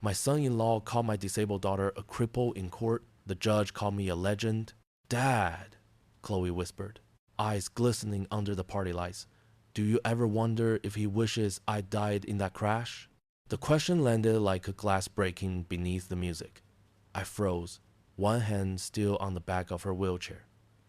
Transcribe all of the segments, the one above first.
My son-in-law called my disabled daughter a cripple in court. The judge called me a legend. Dad, Chloe whispered, eyes glistening under the party lights. Do you ever wonder if he wishes I died in that crash? The question landed like a glass breaking beneath the music. I froze, one hand still on the back of her wheelchair.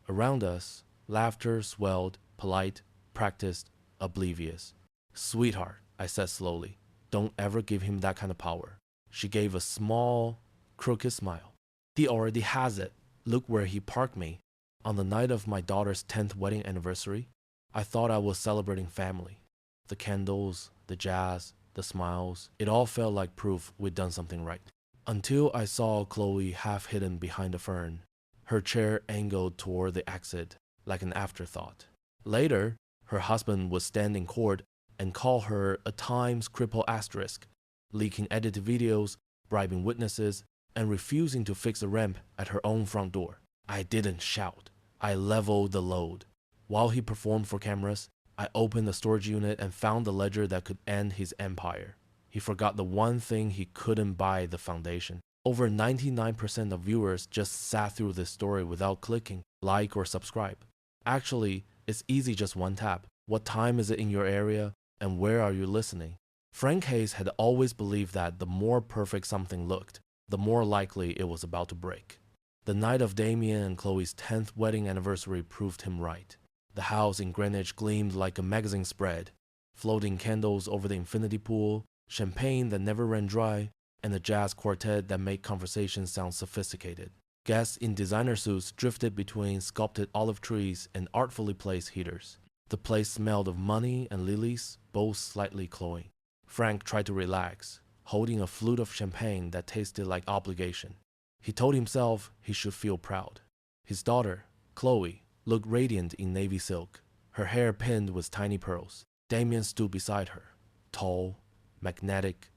Around us, laughter swelled, polite, practiced, oblivious. Sweetheart, I said slowly, don't ever give him that kind of power. She gave a small, crooked smile. He already has it. Look where he parked me. On the night of my daughter's 10th wedding anniversary, I thought I was celebrating family. The candles, the jazz, the smiles, it all felt like proof we'd done something right. Until I saw Chloe half hidden behind a fern, her chair angled toward the exit like an afterthought. Later, her husband would stand in court and call her a Times cripple asterisk, leaking edited videos, bribing witnesses, and refusing to fix a ramp at her own front door. I didn't shout. I leveled the load. While he performed for cameras, I opened the storage unit and found the ledger that could end his empire. He forgot the one thing he couldn't buy: the foundation. Over 99% of viewers just sat through this story without clicking like or subscribe. Actually, it's easy, just one tap. What time is it in your area, and where are you listening? Frank Hayes had always believed that the more perfect something looked, the more likely it was about to break. The night of Damien and Chloe's 10th wedding anniversary proved him right. The house in Greenwich gleamed like a magazine spread, floating candles over the infinity pool, champagne that never ran dry, and a jazz quartet that made conversation sound sophisticated. Guests in designer suits drifted between sculpted olive trees and artfully placed heaters. The place smelled of money and lilies, both slightly cloying. Frank tried to relax, holding a flute of champagne that tasted like obligation. He told himself he should feel proud. His daughter, Chloe, looked radiant in navy silk, her hair pinned with tiny pearls. Damien stood beside her, tall, magnetic,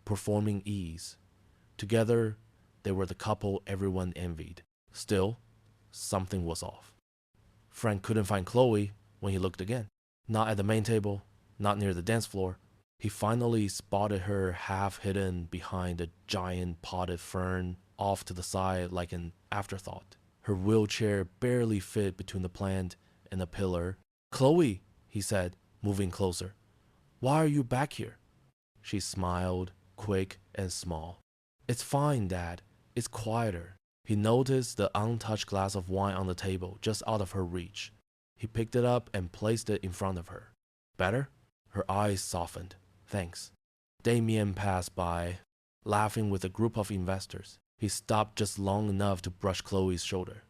performing ease. Together, they were the couple everyone envied. Still, something was off. Frank couldn't find Chloe when he looked again. Not at the main table, not near the dance floor. He finally spotted her half hidden behind a giant potted fern off to the side like an afterthought. Her wheelchair barely fit between the plant and a pillar. Chloe, he said, moving closer. Why are you back here? She smiled, quick and small. It's fine, Dad. It's quieter. He noticed the untouched glass of wine on the table, just out of her reach. He picked it up and placed it in front of her. Better? Her eyes softened. Thanks. Damien passed by, laughing with a group of investors. He stopped just long enough to brush Chloe's shoulder.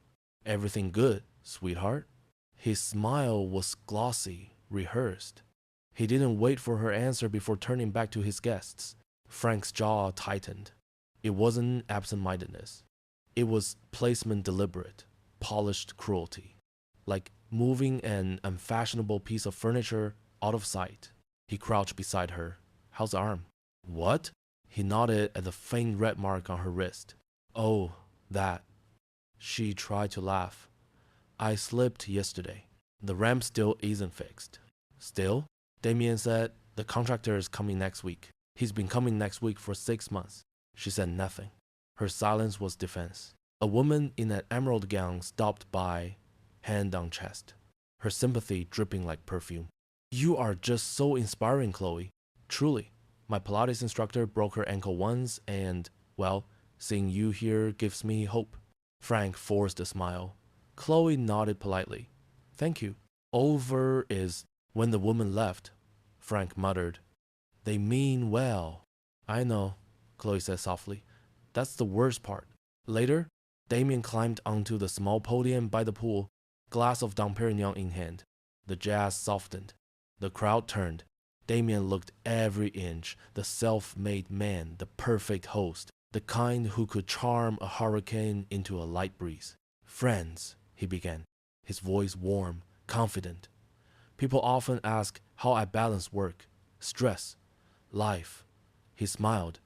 Everything good, sweetheart? His smile was glossy, rehearsed. He didn't wait for her answer before turning back to his guests. Frank's jaw tightened. It wasn't absent-mindedness. It was placement deliberate, polished cruelty. Like moving an unfashionable piece of furniture out of sight. He crouched beside her. How's the arm? What? He nodded at the faint red mark on her wrist. Oh, that. She tried to laugh. I slipped yesterday. The ramp still isn't fixed. Still? Damien said, the contractor is coming next week. He's been coming next week for 6 months. She said nothing. Her silence was defense. A woman in an emerald gown stopped by, hand on chest, her sympathy dripping like perfume. You are just so inspiring, Chloe. Truly. My Pilates instructor broke her ankle once and, well, seeing you here gives me hope. Frank forced a smile. Chloe nodded politely. Thank you. Over is when the woman left. Frank muttered. They mean well. I know, Chloe said softly. That's the worst part. Later, Damien climbed onto the small podium by the pool, glass of Dom Perignon in hand. The jazz softened. The crowd turned. Damien looked every inch, the self-made man, the perfect host, the kind who could charm a hurricane into a light breeze. Friends, he began, his voice warm, confident. People often ask how I balance work, stress, life. He smiled,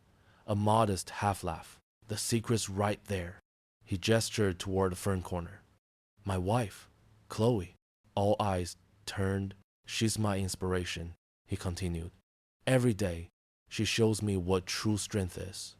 a modest half-laugh. The secret's right there. He gestured toward the fern corner. My wife, Chloe. All eyes turned. She's my inspiration, he continued. Every day, she shows me what true strength is.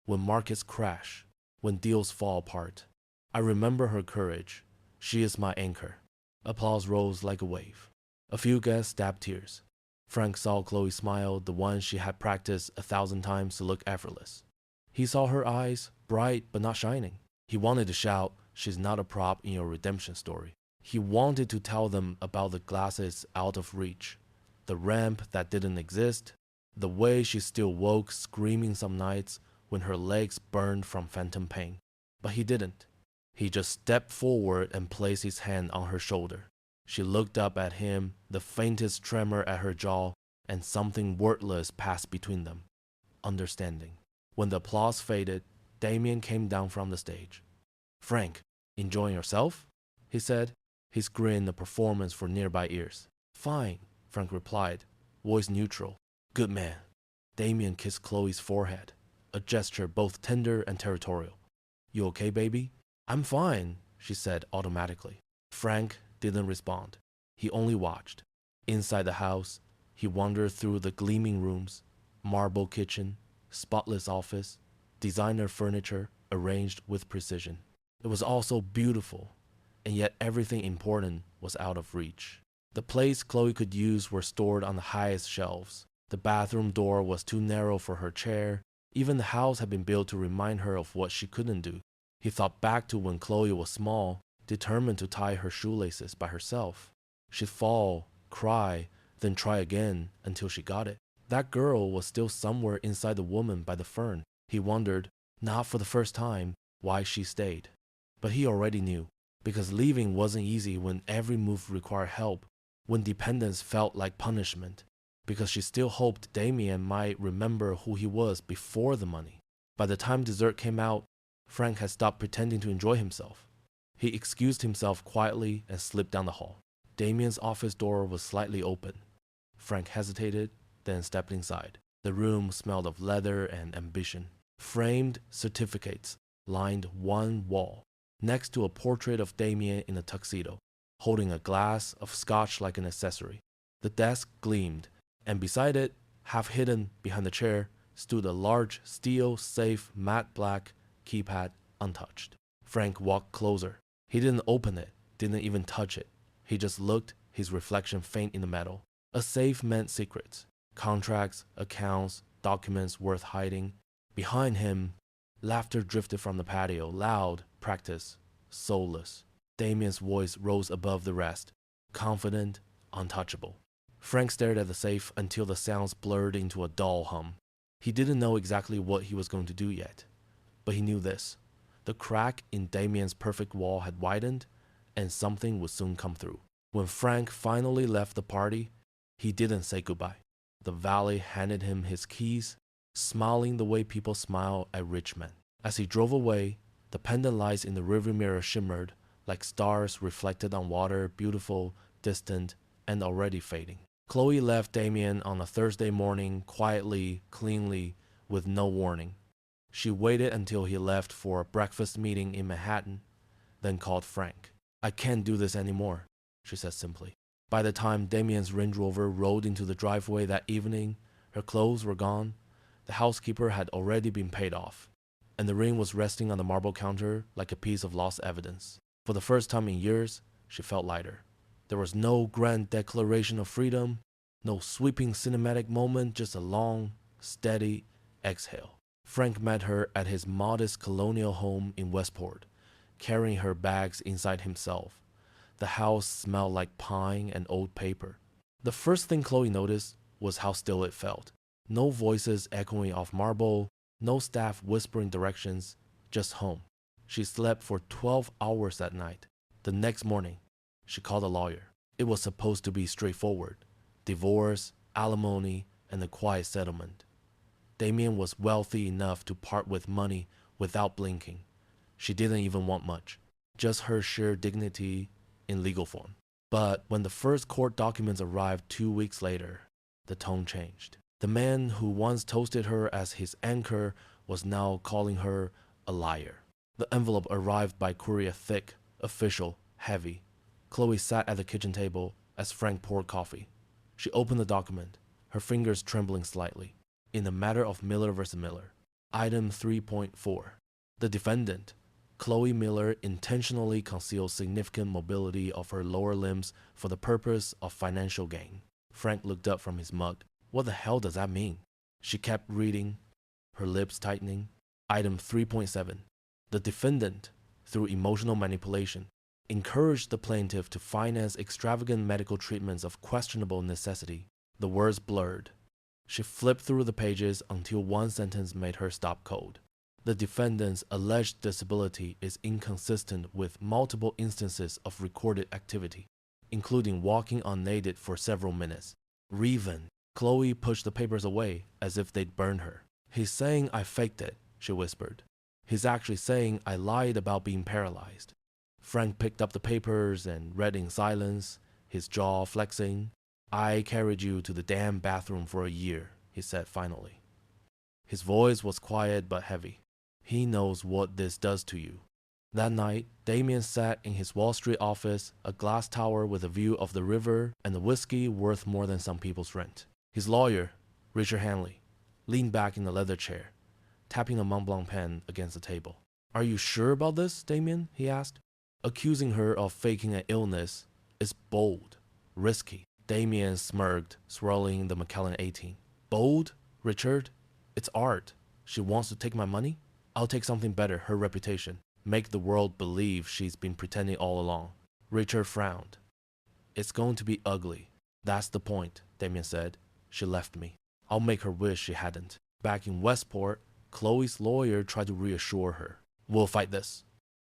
when markets crash, when deals fall apart. I remember her courage. She is my anchor. Applause rose like a wave. A few guests dabbed tears. Frank saw Chloe smile, the one she had practiced 1,000 times to look effortless. He saw her eyes, bright but not shining. He wanted to shout, "She's not a prop in your redemption story." He wanted to tell them about the glasses out of reach, the ramp that didn't exist, the way she still woke screaming some nights when her legs burned from phantom pain. But he didn't. He just stepped forward and placed his hand on her shoulder. She looked up at him, the faintest tremor at her jaw, and something wordless passed between them. Understanding. When the applause faded, Damien came down from the stage. "Frank, enjoying yourself?" he said, his grin a performance for nearby ears. "Fine," Frank replied, voice neutral. "Good man." Damien kissed Chloe's forehead, a gesture both tender and territorial. "You okay, baby?" "I'm fine," she said automatically. Frank didn't respond. He only watched. Inside the house, he wandered through the gleaming rooms, marble kitchen, spotless office, designer furniture arranged with precision. It was all so beautiful, and yet everything important was out of reach. The plates Chloe could use were stored on the highest shelves. The bathroom door was too narrow for her chair. Even the house had been built to remind her of what she couldn't do. He thought back to when Chloe was small, determined to tie her shoelaces by herself. She'd fall, cry, then try again until she got it. That girl was still somewhere inside the woman by the fern. He wondered, not for the first time, why she stayed. But he already knew, because leaving wasn't easy when every move required help, when dependence felt like punishment, because she still hoped Damien might remember who he was before the money. By the time dessert came out, Frank had stopped pretending to enjoy himself. He excused himself quietly and slipped down the hall. Damien's office door was slightly open. Frank hesitated, then stepped inside. The room smelled of leather and ambition. Framed certificates lined one wall, next to a portrait of Damien in a tuxedo, holding a glass of scotch like an accessory. The desk gleamed, and beside it, half hidden behind the chair, stood a large steel safe matte black keypad untouched. Frank walked closer. He didn't open it, didn't even touch it. He just looked, his reflection faint in the metal. A safe meant secrets, contracts, accounts, documents worth hiding. Behind him, laughter drifted from the patio, loud, practiced, soulless. Damien's voice rose above the rest, confident, untouchable. Frank stared at the safe until the sounds blurred into a dull hum. He didn't know exactly what he was going to do yet, but he knew this. The crack in Damien's perfect wall had widened, and something would soon come through. When Frank finally left the party, he didn't say goodbye. The valet handed him his keys, smiling the way people smile at rich men. As he drove away, the pendant lights in the rearview mirror shimmered like stars reflected on water, beautiful, distant, and already fading. Chloe left Damien on a Thursday morning, quietly, cleanly, with no warning. She waited until he left for a breakfast meeting in Manhattan, then called Frank. "I can't do this anymore," she said simply. By the time Damien's Range Rover rolled into the driveway that evening, her clothes were gone, the housekeeper had already been paid off, and the ring was resting on the marble counter like a piece of lost evidence. For the first time in years, she felt lighter. There was no grand declaration of freedom, no sweeping cinematic moment, just a long, steady exhale. Frank met her at his modest colonial home in Westport, carrying her bags inside himself. The house smelled like pine and old paper. The first thing Chloe noticed was how still it felt. No voices echoing off marble, no staff whispering directions, just home. She slept for 12 hours that night. The next morning, she called a lawyer. It was supposed to be straightforward. Divorce, alimony, and a quiet settlement. Damien was wealthy enough to part with money without blinking. She didn't even want much, just her sheer dignity in legal form. But when the first court documents arrived 2 weeks later, the tone changed. The man who once toasted her as his anchor was now calling her a liar. The envelope arrived by courier, thick, official, heavy. Chloe sat at the kitchen table as Frank poured coffee. She opened the document, her fingers trembling slightly. In the matter of Miller vs. Miller, Item 3.4. The defendant, Chloe Miller, intentionally concealed significant mobility of her lower limbs for the purpose of financial gain. Frank looked up from his mug. What the hell does that mean? She kept reading, her lips tightening. Item 3.7. The defendant, through emotional manipulation, encouraged the plaintiff to finance extravagant medical treatments of questionable necessity. The words blurred. She flipped through the pages until one sentence made her stop cold. The defendant's alleged disability is inconsistent with multiple instances of recorded activity, including walking unaided for several minutes. Reven. Chloe pushed the papers away as if they'd burn her. He's saying I faked it, she whispered. He's actually saying I lied about being paralyzed. Frank picked up the papers and read in silence, his jaw flexing. I carried you to the damn bathroom for a year, he said finally. His voice was quiet but heavy. He knows what this does to you. That night, Damien sat in his Wall Street office, a glass tower with a view of the river and a whiskey worth more than some people's rent. His lawyer, Richard Hanley, leaned back in the leather chair, tapping a Mont Blanc pen against the table. Are you sure about this, Damien? He asked. Accusing her of faking an illness is bold, risky. Damien smirked, swirling the Macallan 18. Bold, Richard? It's art. She wants to take my money? I'll take something better, her reputation. Make the world believe she's been pretending all along. Richard frowned. It's going to be ugly. That's the point, Damien said. She left me. I'll make her wish she hadn't. Back in Westport, Chloe's lawyer tried to reassure her. We'll fight this.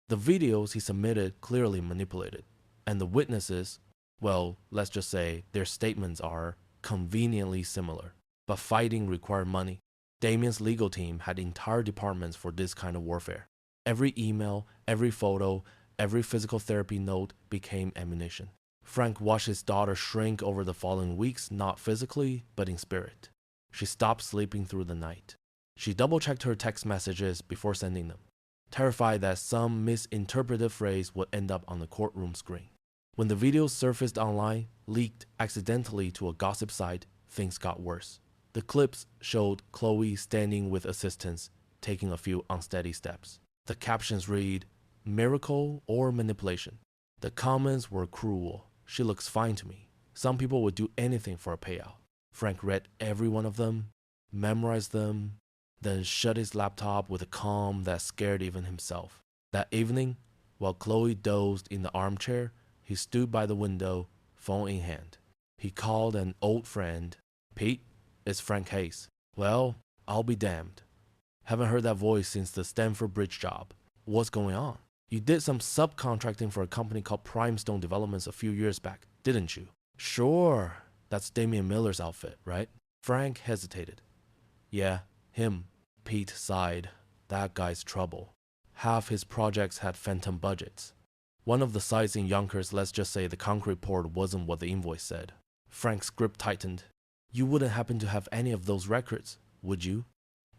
The videos he submitted clearly manipulated, and the witnesses, well, let's just say their statements are conveniently similar. But fighting required money. Damien's legal team had entire departments for this kind of warfare. Every email, every photo, every physical therapy note became ammunition. Frank watched his daughter shrink over the following weeks, not physically, but in spirit. She stopped sleeping through the night. She double-checked her text messages before sending them, terrified that some misinterpreted phrase would end up on the courtroom screen. When the videos surfaced online, leaked accidentally to a gossip site, things got worse. The clips showed Chloe standing with assistants, taking a few unsteady steps. The captions read, "Miracle or manipulation." The comments were cruel. She looks fine to me. Some people would do anything for a payout. Frank read every one of them, memorized them, then shut his laptop with a calm that scared even himself. That evening, while Chloe dozed in the armchair, he stood by the window, phone in hand. He called an old friend. Pete, it's Frank Hayes. Well, I'll be damned. Haven't heard that voice since the Stanford Bridge job. What's going on? You did some subcontracting for a company called Primestone Developments a few years back, didn't you? Sure. That's Damien Miller's outfit, right? Frank hesitated. Yeah, him. Pete sighed. That guy's trouble. Half his projects had phantom budgets. One of the sites in Yonkers, let's just say the concrete poured wasn't what the invoice said. Frank's grip tightened. You wouldn't happen to have any of those records, would you?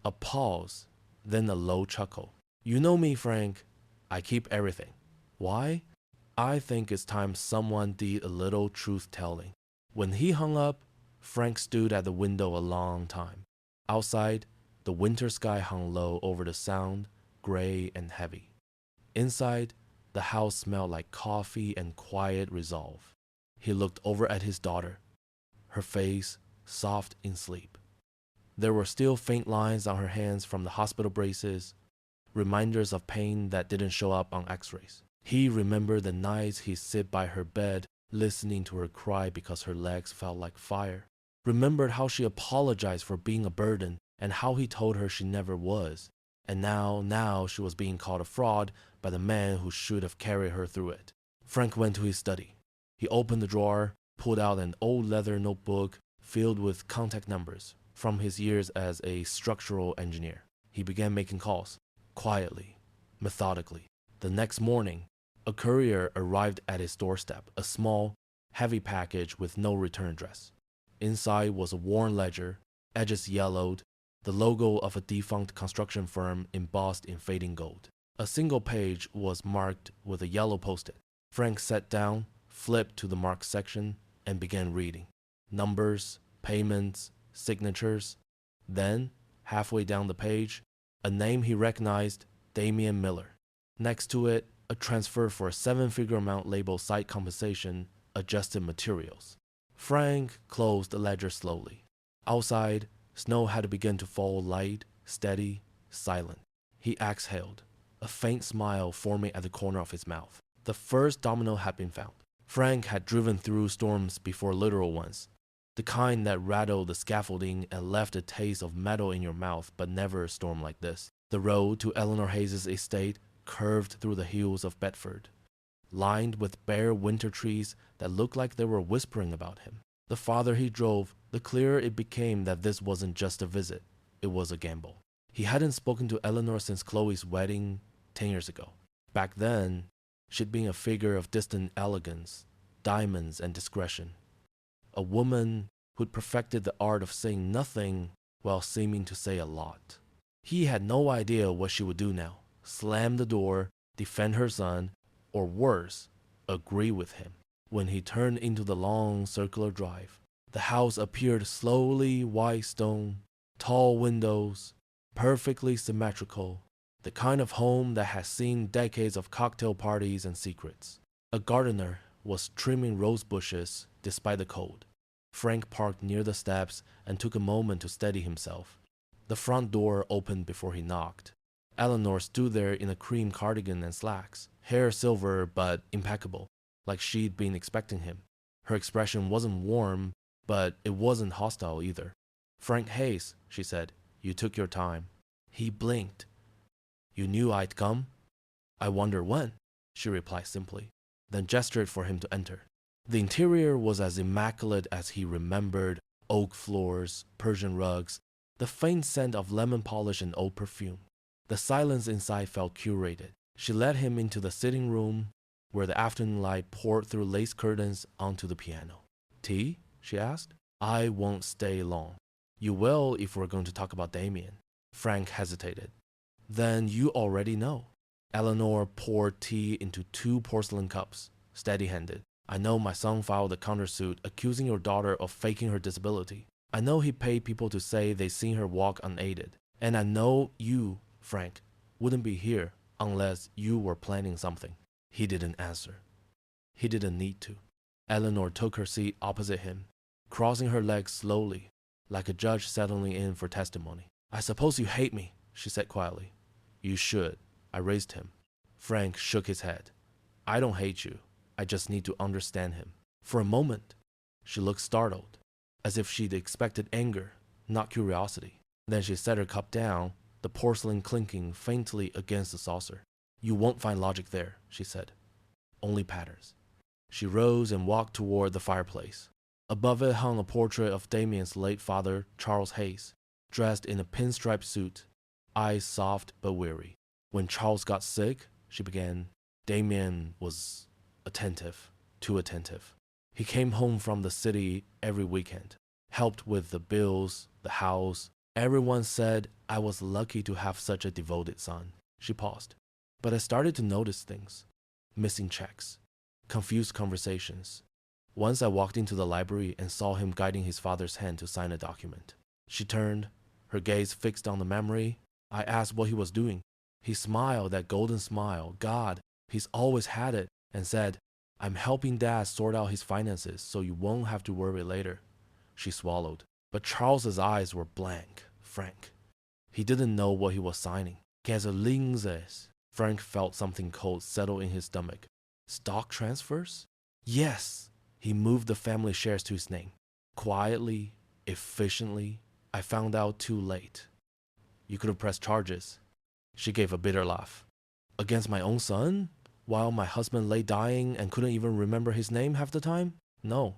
A pause, then a low chuckle. You know me, Frank. I keep everything. Why? I think it's time someone did a little truth-telling. When he hung up, Frank stood at the window a long time. Outside, the winter sky hung low over the sound, gray and heavy. Inside, the house smelled like coffee and quiet resolve. He looked over at his daughter, her face soft in sleep. There were still faint lines on her hands from the hospital braces, reminders of pain that didn't show up on x-rays. He remembered the nights he'd sit by her bed, listening to her cry because her legs felt like fire. Remembered how she apologized for being a burden and how he told her she never was. And now she was being called a fraud by the man who should have carried her through it. Frank went to his study. He opened the drawer, pulled out an old leather notebook filled with contact numbers from his years as a structural engineer. He began making calls, quietly, methodically. The next morning, a courier arrived at his doorstep, a small, heavy package with no return address. Inside was a worn ledger, edges yellowed, the logo of a defunct construction firm embossed in fading gold. A single page was marked with a yellow post-it. Frank sat down, flipped to the marked section, and began reading. Numbers, payments, signatures. Then, halfway down the page, A name he recognized, Damian Miller. Next to it, a transfer for a 7-figure amount labeled site compensation, adjusted materials. Frank closed the ledger slowly. Outside, snow had begun to fall light, steady, silent. He exhaled, a faint smile forming at the corner of his mouth. The first domino had been found. Frank had driven through storms before, literal ones. The kind that rattled the scaffolding and left a taste of metal in your mouth, but never a storm like this. The road to Eleanor Hayes' estate curved through the hills of Bedford, lined with bare winter trees that looked like they were whispering about him. The farther he drove, the clearer it became that this wasn't just a visit, it was a gamble. He hadn't spoken to Eleanor since Chloe's wedding 10 years ago. Back then, she'd been a figure of distant elegance, diamonds, and discretion. A woman who'd perfected the art of saying nothing while seeming to say a lot. He had no idea what she would do now. Slam the door, defend her son, or worse, agree with him. When he turned into the long circular drive, the house appeared slowly white stone, tall windows, perfectly symmetrical, the kind of home that has seen decades of cocktail parties and secrets. A gardener was trimming rose bushes despite the cold. Frank parked near the steps and took a moment to steady himself. The front door opened before he knocked. Eleanor stood there in a cream cardigan and slacks, hair silver but impeccable, like she'd been expecting him. Her expression wasn't warm, but it wasn't hostile either. "Frank Hayes," she said, "you took your time." He blinked. "You knew I'd come?" "I wonder when," she replied simply, then gestured for him to enter. The interior was as immaculate as he remembered: oak floors, Persian rugs, the faint scent of lemon polish and old perfume. The silence inside felt curated. She led him into the sitting room, where the afternoon light poured through lace curtains onto the piano. "Tea?" she asked. "I won't stay long." "You will if we're going to talk about Damien." Frank hesitated. "Then you already know." Eleanor poured tea into 2 porcelain cups, steady-handed. "I know my son filed a countersuit accusing your daughter of faking her disability. I know he paid people to say they'd seen her walk unaided. And I know you, Frank, wouldn't be here unless you were planning something." He didn't answer. He didn't need to. Eleanor took her seat opposite him, crossing her legs slowly, like a judge settling in for testimony. "I suppose you hate me," she said quietly. "You should." I raised him. Frank shook his head. "I don't hate you. I just need to understand him." For a moment, she looked startled, as if she'd expected anger, not curiosity. Then she set her cup down, the porcelain clinking faintly against the saucer. "You won't find logic there," she said. "Only patterns." She rose and walked toward the fireplace. Above it hung a portrait of Damien's late father, Charles Hayes, dressed in a pinstripe suit, eyes soft but weary. "When Charles got sick," she began, "Damien was attentive, too attentive. He came home from the city every weekend, helped with the bills, the house. Everyone said I was lucky to have such a devoted son." She paused. "But I started to notice things. Missing checks, confused conversations. Once I walked into the library and saw him guiding his father's hand to sign a document." She turned, her gaze fixed on the memory. I asked what he was doing. He smiled that golden smile. God, he's always had it, and said, "I'm helping Dad sort out his finances so you won't have to worry later." She swallowed. But Charles's eyes were blank, Frank. He didn't know what he was signing. Gasolinzes. Frank felt something cold settle in his stomach. Stock transfers? Yes. He moved the family shares to his name. Quietly, efficiently. I found out too late. You could have pressed charges. She gave a bitter laugh. Against my own son? While my husband lay dying and couldn't even remember his name half the time? No.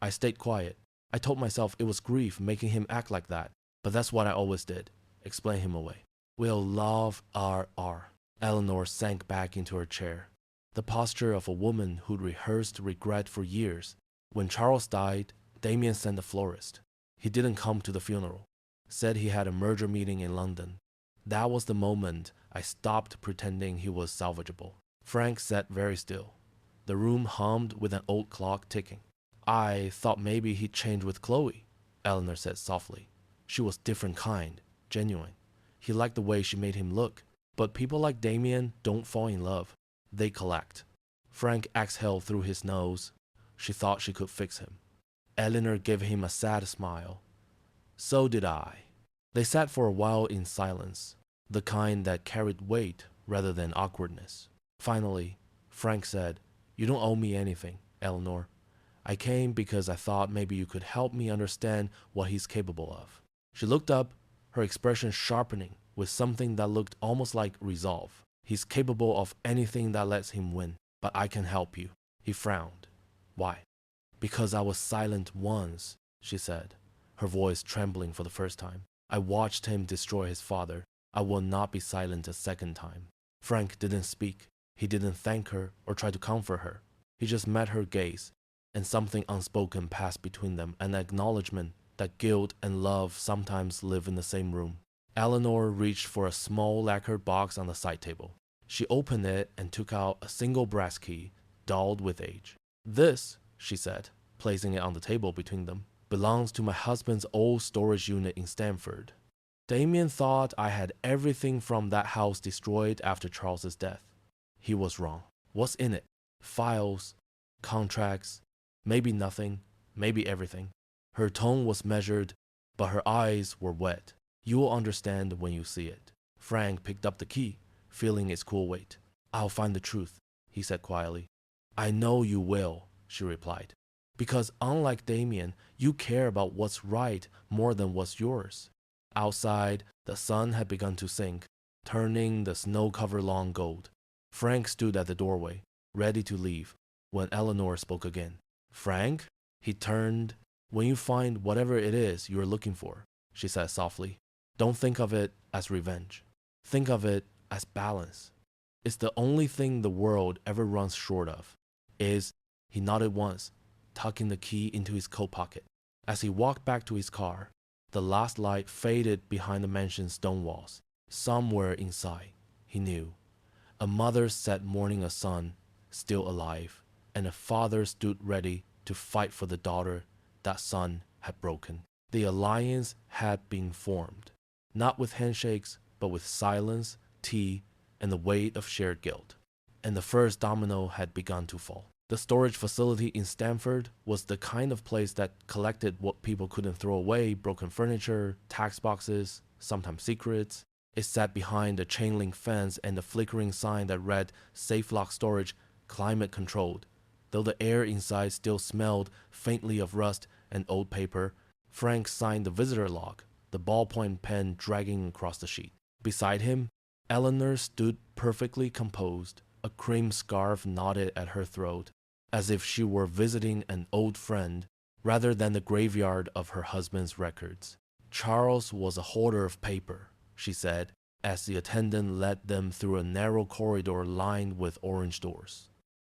I stayed quiet. I told myself it was grief making him act like that. But that's what I always did. Explain him away. We'll love R.R. Eleanor sank back into her chair. The posture of a woman who'd rehearsed regret for years. When Charles died, Damien sent a florist. He didn't come to the funeral. Said he had a merger meeting in London. That was the moment I stopped pretending he was salvageable. Frank sat very still. The room hummed with an old clock ticking. "I thought maybe he'd change with Chloe," Eleanor said softly. "She was different kind, genuine. He liked the way she made him look. But people like Damien don't fall in love. They collect. Frank exhaled through his nose. She thought she could fix him. Eleanor gave him a sad smile. So did I. They sat for a while in silence, the kind that carried weight rather than awkwardness. Finally, Frank said, "You don't owe me anything, Eleanor. I came because I thought maybe you could help me understand what he's capable of." She looked up, her expression sharpening with something that looked almost like resolve. "He's capable of anything that lets him win, but I can help you." He frowned. "Why?" "Because I was silent once," she said, her voice trembling for the first time. "I watched him destroy his father. I will not be silent a second time." Frank didn't speak. He didn't thank her or try to comfort her. He just met her gaze, and something unspoken passed between them, an acknowledgement that guilt and love sometimes live in the same room. Eleanor reached for a small lacquered box on the side table. She opened it and took out a single brass key, dulled with age. "This," she said, placing it on the table between them, "belongs to my husband's old storage unit in Stamford. Damien thought I had everything from that house destroyed after Charles's death. He was wrong. What's in it? Files, contracts, maybe nothing, maybe everything." Her tone was measured, but her eyes were wet. "You will understand when you see it." Frank picked up the key, feeling its cool weight. "I'll find the truth," he said quietly. "I know you will," she replied. "Because unlike Damien, you care about what's right more than what's yours." Outside, the sun had begun to sink, turning the snow-covered lawn gold. Frank stood at the doorway, ready to leave, when Eleanor spoke again. "Frank?" He turned. "When you find whatever it is you're looking for," she said softly, "don't think of it as revenge. Think of it as balance. It's the only thing the world ever runs short of. He nodded once, tucking the key into his coat pocket. As he walked back to his car, the last light faded behind the mansion's stone walls. Somewhere inside, he knew, a mother sat mourning a son still alive, and a father stood ready to fight for the daughter that son had broken. The alliance had been formed, not with handshakes, but with silence, tea, and the weight of shared guilt. And the first domino had begun to fall. The storage facility in Stamford was the kind of place that collected what people couldn't throw away: broken furniture, tax boxes, sometimes secrets. It sat behind a chain link fence and a flickering sign that read "Safe Lock Storage, Climate Controlled." Though the air inside still smelled faintly of rust and old paper, Frank signed the visitor log, the ballpoint pen dragging across the sheet. Beside him, Eleanor stood perfectly composed, a cream scarf knotted at her throat, as if she were visiting an old friend rather than the graveyard of her husband's records. "Charles was a hoarder of paper," she said, as the attendant led them through a narrow corridor lined with orange doors.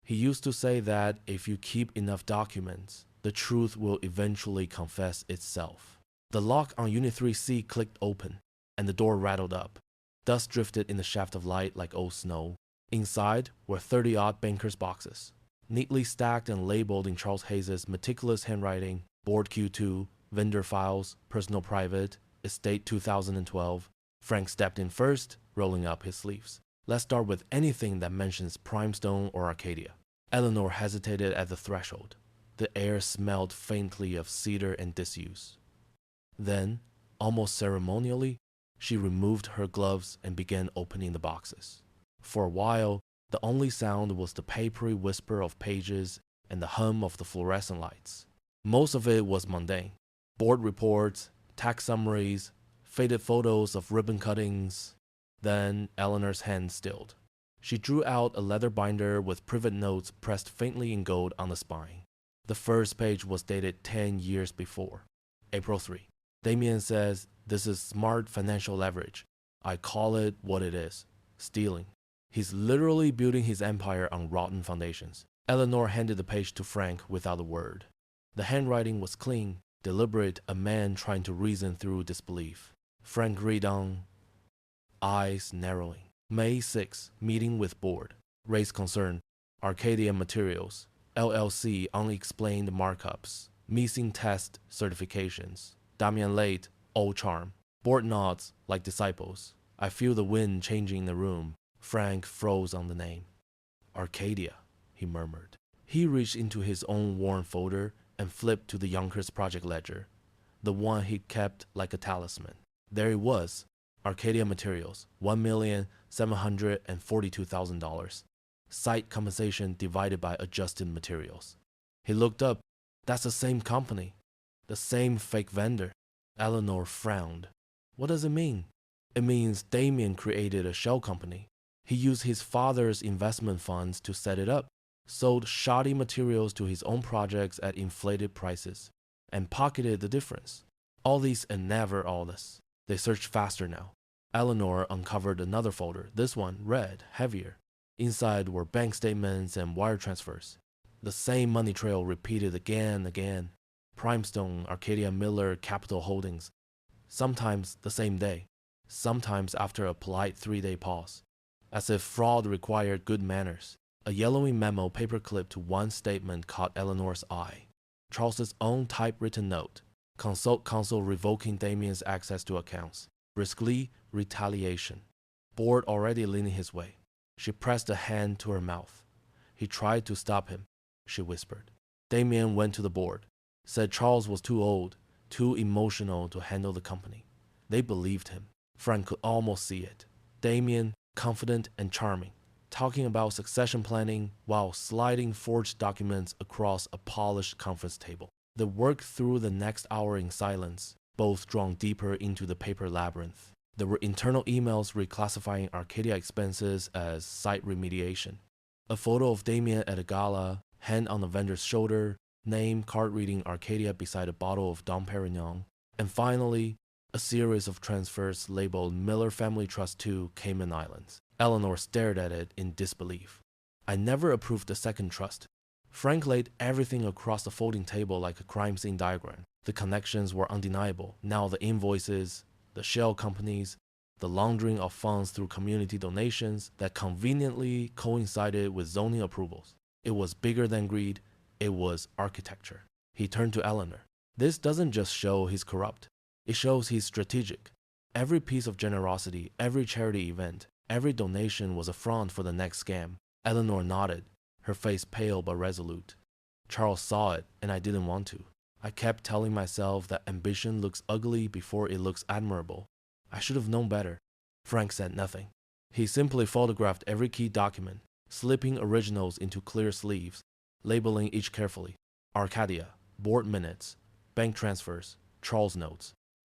"He used to say that if you keep enough documents, the truth will eventually confess itself." The lock on Unit 3C clicked open, and the door rattled up. Dust drifted in the shaft of light like old snow. Inside were 30-odd bankers' boxes, neatly stacked and labeled in Charles Hayes' meticulous handwriting: Board Q2, Vendor Files, Personal Private, Estate 2012. Frank stepped in first, rolling up his sleeves. "Let's start with anything that mentions Primestone or Arcadia." Eleanor hesitated at the threshold. The air smelled faintly of cedar and disuse. Then, almost ceremonially, she removed her gloves and began opening the boxes. For a while, the only sound was the papery whisper of pages and the hum of the fluorescent lights. Most of it was mundane: board reports, tax summaries, faded photos of ribbon cuttings. Then Eleanor's hand stilled. She drew out a leather binder with privet notes pressed faintly in gold on the spine. The first page was dated 10 years before. April 3. "Damien says this is smart financial leverage. I call it what it is: stealing. He's literally building his empire on rotten foundations." Eleanor handed the page to Frank without a word. The handwriting was clean, deliberate, a man trying to reason through disbelief. Frank read on, eyes narrowing. "May 6, meeting with board. Raised concern: Arcadia Materials, LLC unexplained markups, missing test certifications. Damian late, all charm. Board nods like disciples. I feel the wind changing in the room. Frank froze on the name. Arcadia, he murmured. He reached into his own worn folder and flipped to the Yonkers project ledger, the one he kept like a talisman. There it was, Arcadia Materials, $1,742,000. Site compensation divided by adjusted materials. He looked up. That's the same company, the same fake vendor. Eleanor frowned. What does it mean? It means Damien created a shell company. He used his father's investment funds to set it up, sold shoddy materials to his own projects at inflated prices, and pocketed the difference. All these and never all this. They searched faster now. Eleanor uncovered another folder, this one red, heavier. Inside were bank statements and wire transfers. The same money trail repeated again and again. Primestone, Arcadia Miller, Capital Holdings. Sometimes the same day. Sometimes after a polite 3-day pause. As if fraud required good manners. A yellowing memo paperclipped to one statement caught Eleanor's eye. Charles's own typewritten note. Consult counsel revoking Damien's access to accounts. Briskly, retaliation. Board already leaning his way. She pressed a hand to her mouth. He tried to stop him, she whispered. Damien went to the board. Said Charles was too old, too emotional to handle the company. They believed him. Frank could almost see it. Damien, confident and charming, talking about succession planning while sliding forged documents across a polished conference table. They worked through the next hour in silence, both drawn deeper into the paper labyrinth. There were internal emails reclassifying Arcadia expenses as site remediation. A photo of Damien at a gala, hand on the vendor's shoulder, name card reading Arcadia beside a bottle of Dom Perignon, and finally, a series of transfers labeled Miller Family Trust to Cayman Islands. Eleanor stared at it in disbelief. I never approved the second trust. Frank laid everything across the folding table like a crime scene diagram. The connections were undeniable. Now the invoices, the shell companies, the laundering of funds through community donations that conveniently coincided with zoning approvals. It was bigger than greed. It was architecture. He turned to Eleanor. This doesn't just show he's corrupt. It shows he's strategic. Every piece of generosity, every charity event, every donation was a front for the next scam. Eleanor nodded, her face pale but resolute. Charles saw it, and I didn't want to. I kept telling myself that ambition looks ugly before it looks admirable. I should have known better. Frank said nothing. He simply photographed every key document, slipping originals into clear sleeves, labeling each carefully. Arcadia, board minutes, bank transfers, Charles notes.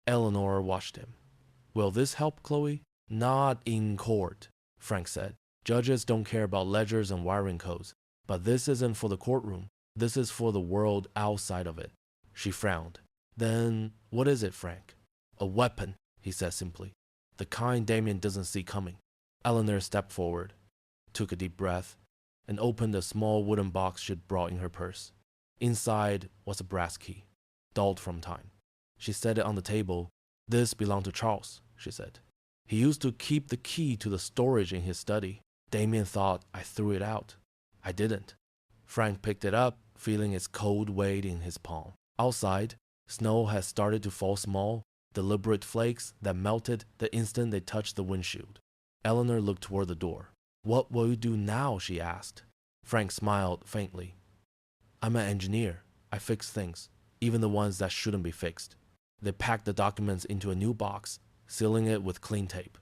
Eleanor watched him. Will this help, Chloe? Not in court, Frank said. Judges don't care about ledgers and wiring codes. But this isn't for the courtroom. This is for the world outside of it. She frowned. Then what is it, Frank? A weapon, he said simply. The kind Damien doesn't see coming. Eleanor stepped forward, took a deep breath, and opened a small wooden box she'd brought in her purse. Inside was a brass key, dulled from time. She set it on the table. This belonged to Charles, she said. He used to keep the key to the storage in his study. Damien thought I threw it out. I didn't. Frank picked it up, feeling its cold weight in his palm. Outside, snow had started to fall small, deliberate flakes that melted the instant they touched the windshield. Eleanor looked toward the door. What will you do now? She asked. Frank smiled faintly. I'm an engineer. I fix things, even the ones that shouldn't be fixed. They packed the documents into a new box, sealing it with clean tape.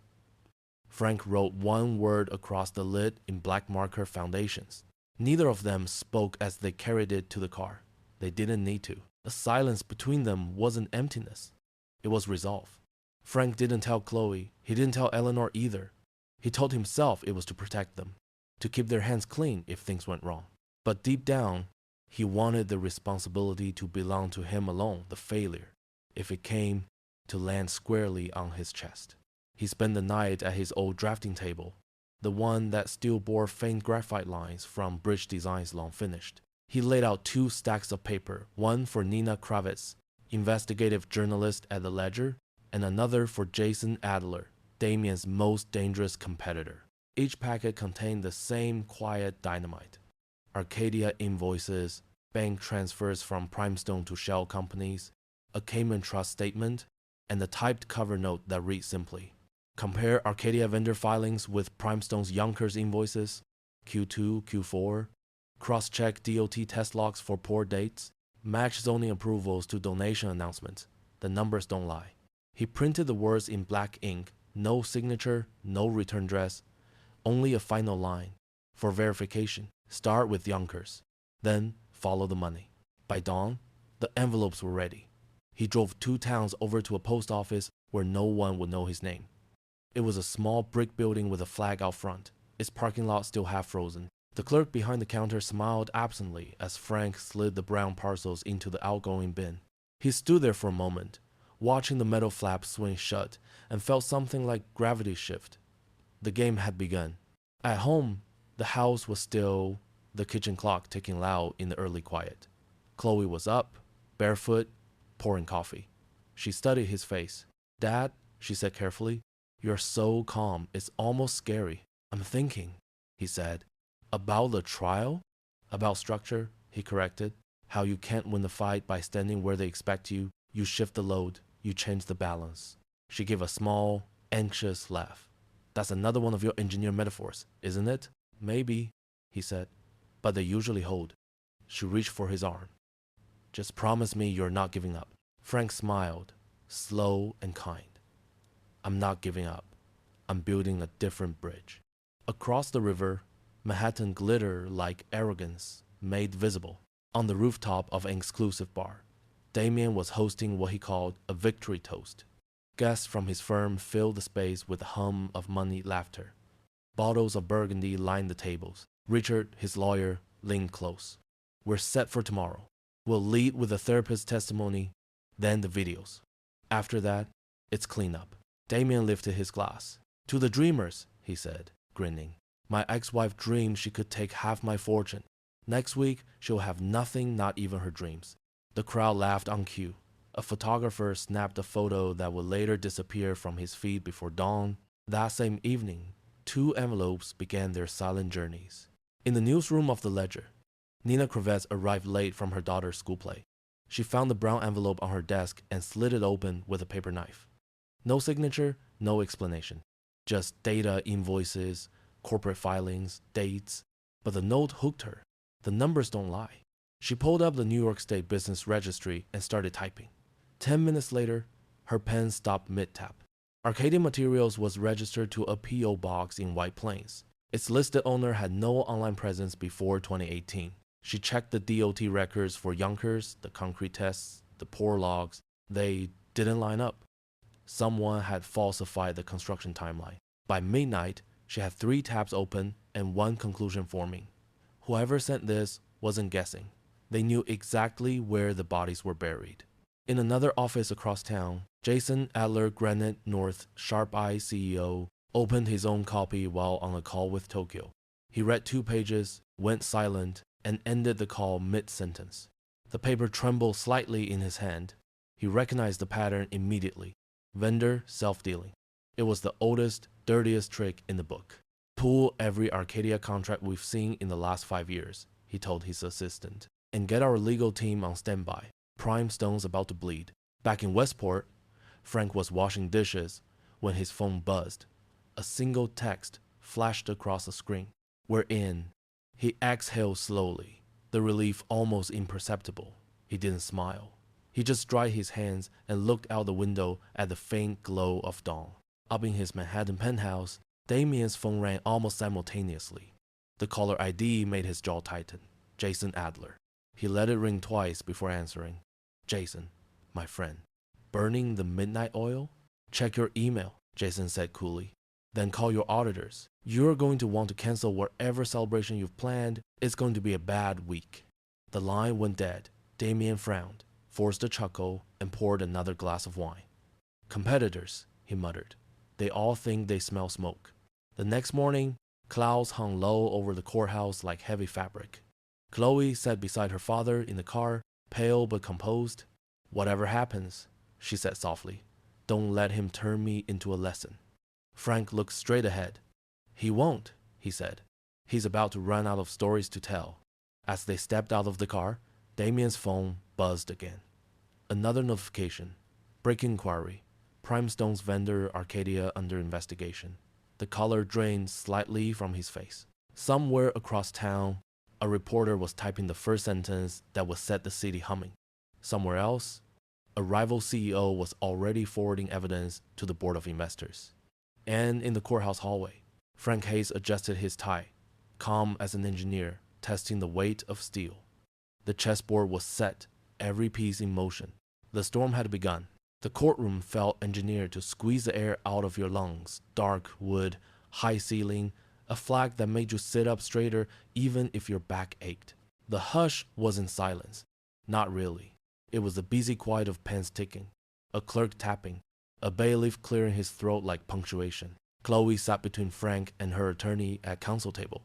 Frank wrote one word across the lid in black marker foundations. Neither of them spoke as they carried it to the car. They didn't need to. The silence between them wasn't emptiness. It was resolve. Frank didn't tell Chloe. He didn't tell Eleanor either. He told himself it was to protect them, to keep their hands clean if things went wrong. But deep down, he wanted the responsibility to belong to him alone, the failure, if it came, to land squarely on his chest. He spent the night at his old drafting table, the one that still bore faint graphite lines from bridge designs long finished. He laid out 2 stacks of paper, one for Nina Kravitz, investigative journalist at the Ledger, and another for Jason Adler, Damien's most dangerous competitor. Each packet contained the same quiet dynamite. Arcadia invoices, bank transfers from Primestone to shell companies, a Cayman trust statement, and the typed cover note that read simply, compare Arcadia vendor filings with Primestone's Yonkers invoices, Q2, Q4, cross-check DOT test logs for poor dates, match zoning approvals to donation announcements. The numbers don't lie. He printed the words in black ink, no signature, no return address, only a final line. For verification, start with Yonkers, then follow the money. By dawn, the envelopes were ready. He drove 2 towns over to a post office where no one would know his name. It was a small brick building with a flag out front, its parking lot still half frozen. The clerk behind the counter smiled absently as Frank slid the brown parcels into the outgoing bin. He stood there for a moment, watching the metal flap swing shut, and felt something like gravity shift. The game had begun. At home, the house was still, the kitchen clock ticking loud in the early quiet. Chloe was up, barefoot, pouring coffee. She studied his face. "Dad," she said carefully, "you're so calm, it's almost scary." "I'm thinking," he said. "About the trial?" "About structure," he corrected. "How you can't win the fight by standing where they expect you. You shift the load, you change the balance." She gave a small, anxious laugh. "That's another one of your engineer metaphors, isn't it?" "Maybe," he said, "but they usually hold." She reached for his arm. "Just promise me you're not giving up." Frank smiled, slow and kind. "I'm not giving up. I'm building a different bridge." Across the river, Manhattan glittered like arrogance made visible. On the rooftop of an exclusive bar, Damien was hosting what he called a victory toast. Guests from his firm filled the space with a hum of moneyed laughter. Bottles of Burgundy lined the tables. Richard, his lawyer, leaned close. "We're set for tomorrow. We'll lead with the therapist's testimony, then the videos. After that, it's cleanup." Damien lifted his glass. "To the dreamers," he said, grinning. "My ex-wife dreamed she could take half my fortune. Next week, she'll have nothing, not even her dreams." The crowd laughed on cue. A photographer snapped a photo that would later disappear from his feed before dawn. That same evening, 2 envelopes began their silent journeys. In the newsroom of the Ledger, Nina Kravets arrived late from her daughter's school play. She found the brown envelope on her desk and slid it open with a paper knife. No signature, no explanation. Just data, invoices, corporate filings, dates. But the note hooked her. The numbers don't lie. She pulled up the New York State Business Registry and started typing. 10 minutes later, her pen stopped mid-tap. Arcadia Materials was registered to a P.O. box in White Plains. Its listed owner had no online presence before 2018. She checked the DOT records for Yonkers, the concrete tests, the pour logs. They didn't line up. Someone had falsified the construction timeline. By midnight, she had 3 tabs open and 1 conclusion forming. Whoever sent this wasn't guessing. They knew exactly where the bodies were buried. In another office across town, Jason Adler, Granite North Sharp Eye CEO, opened his own copy while on a call with Tokyo. He read 2 pages, went silent, and ended the call mid-sentence. The paper trembled slightly in his hand. He recognized the pattern immediately. Vendor self-dealing. It was the oldest, dirtiest trick in the book. "Pull every Arcadia contract we've seen in the last 5 years, he told his assistant, "and get our legal team on standby. Primestone's about to bleed." Back in Westport, Frank was washing dishes when his phone buzzed. A single text flashed across the screen. "We're in." He exhaled slowly, the relief almost imperceptible. He didn't smile. He just dried his hands and looked out the window at the faint glow of dawn. Up in his Manhattan penthouse, Damien's phone rang almost simultaneously. The caller ID made his jaw tighten. Jason Adler. He let it ring twice before answering. "Jason, my friend." "Burning the midnight oil?" "Check your email," Jason said coolly. "Then call your auditors. You're going to want to cancel whatever celebration you've planned. It's going to be a bad week." The line went dead. Damien frowned, forced a chuckle, and poured another glass of wine. "Competitors," he muttered. "They all think they smell smoke." The next morning, clouds hung low over the courthouse like heavy fabric. Chloe sat beside her father in the car, pale but composed. "Whatever happens," she said softly, "don't let him turn me into a lesson." Frank looked straight ahead. "He won't," he said. "He's about to run out of stories to tell." As they stepped out of the car, Damien's phone buzzed again. Another notification. "Break inquiry. Primestone's vendor Arcadia under investigation. The color drained slightly from his face. Somewhere across town, a reporter was typing the first sentence that would set the city humming. Somewhere else, a rival CEO was already forwarding evidence to the board of investors. And in the courthouse hallway, Frank Hayes adjusted his tie, calm as an engineer testing the weight of steel. The chessboard was set, every piece in motion. The storm had begun. The courtroom felt engineered to squeeze the air out of your lungs. Dark wood, high ceiling, a flag that made you sit up straighter even if your back ached. The hush wasn't silence. Not really. It was the busy quiet of pens ticking, a clerk tapping, a bailiff clearing his throat like punctuation. Chloe sat between Frank and her attorney at counsel table,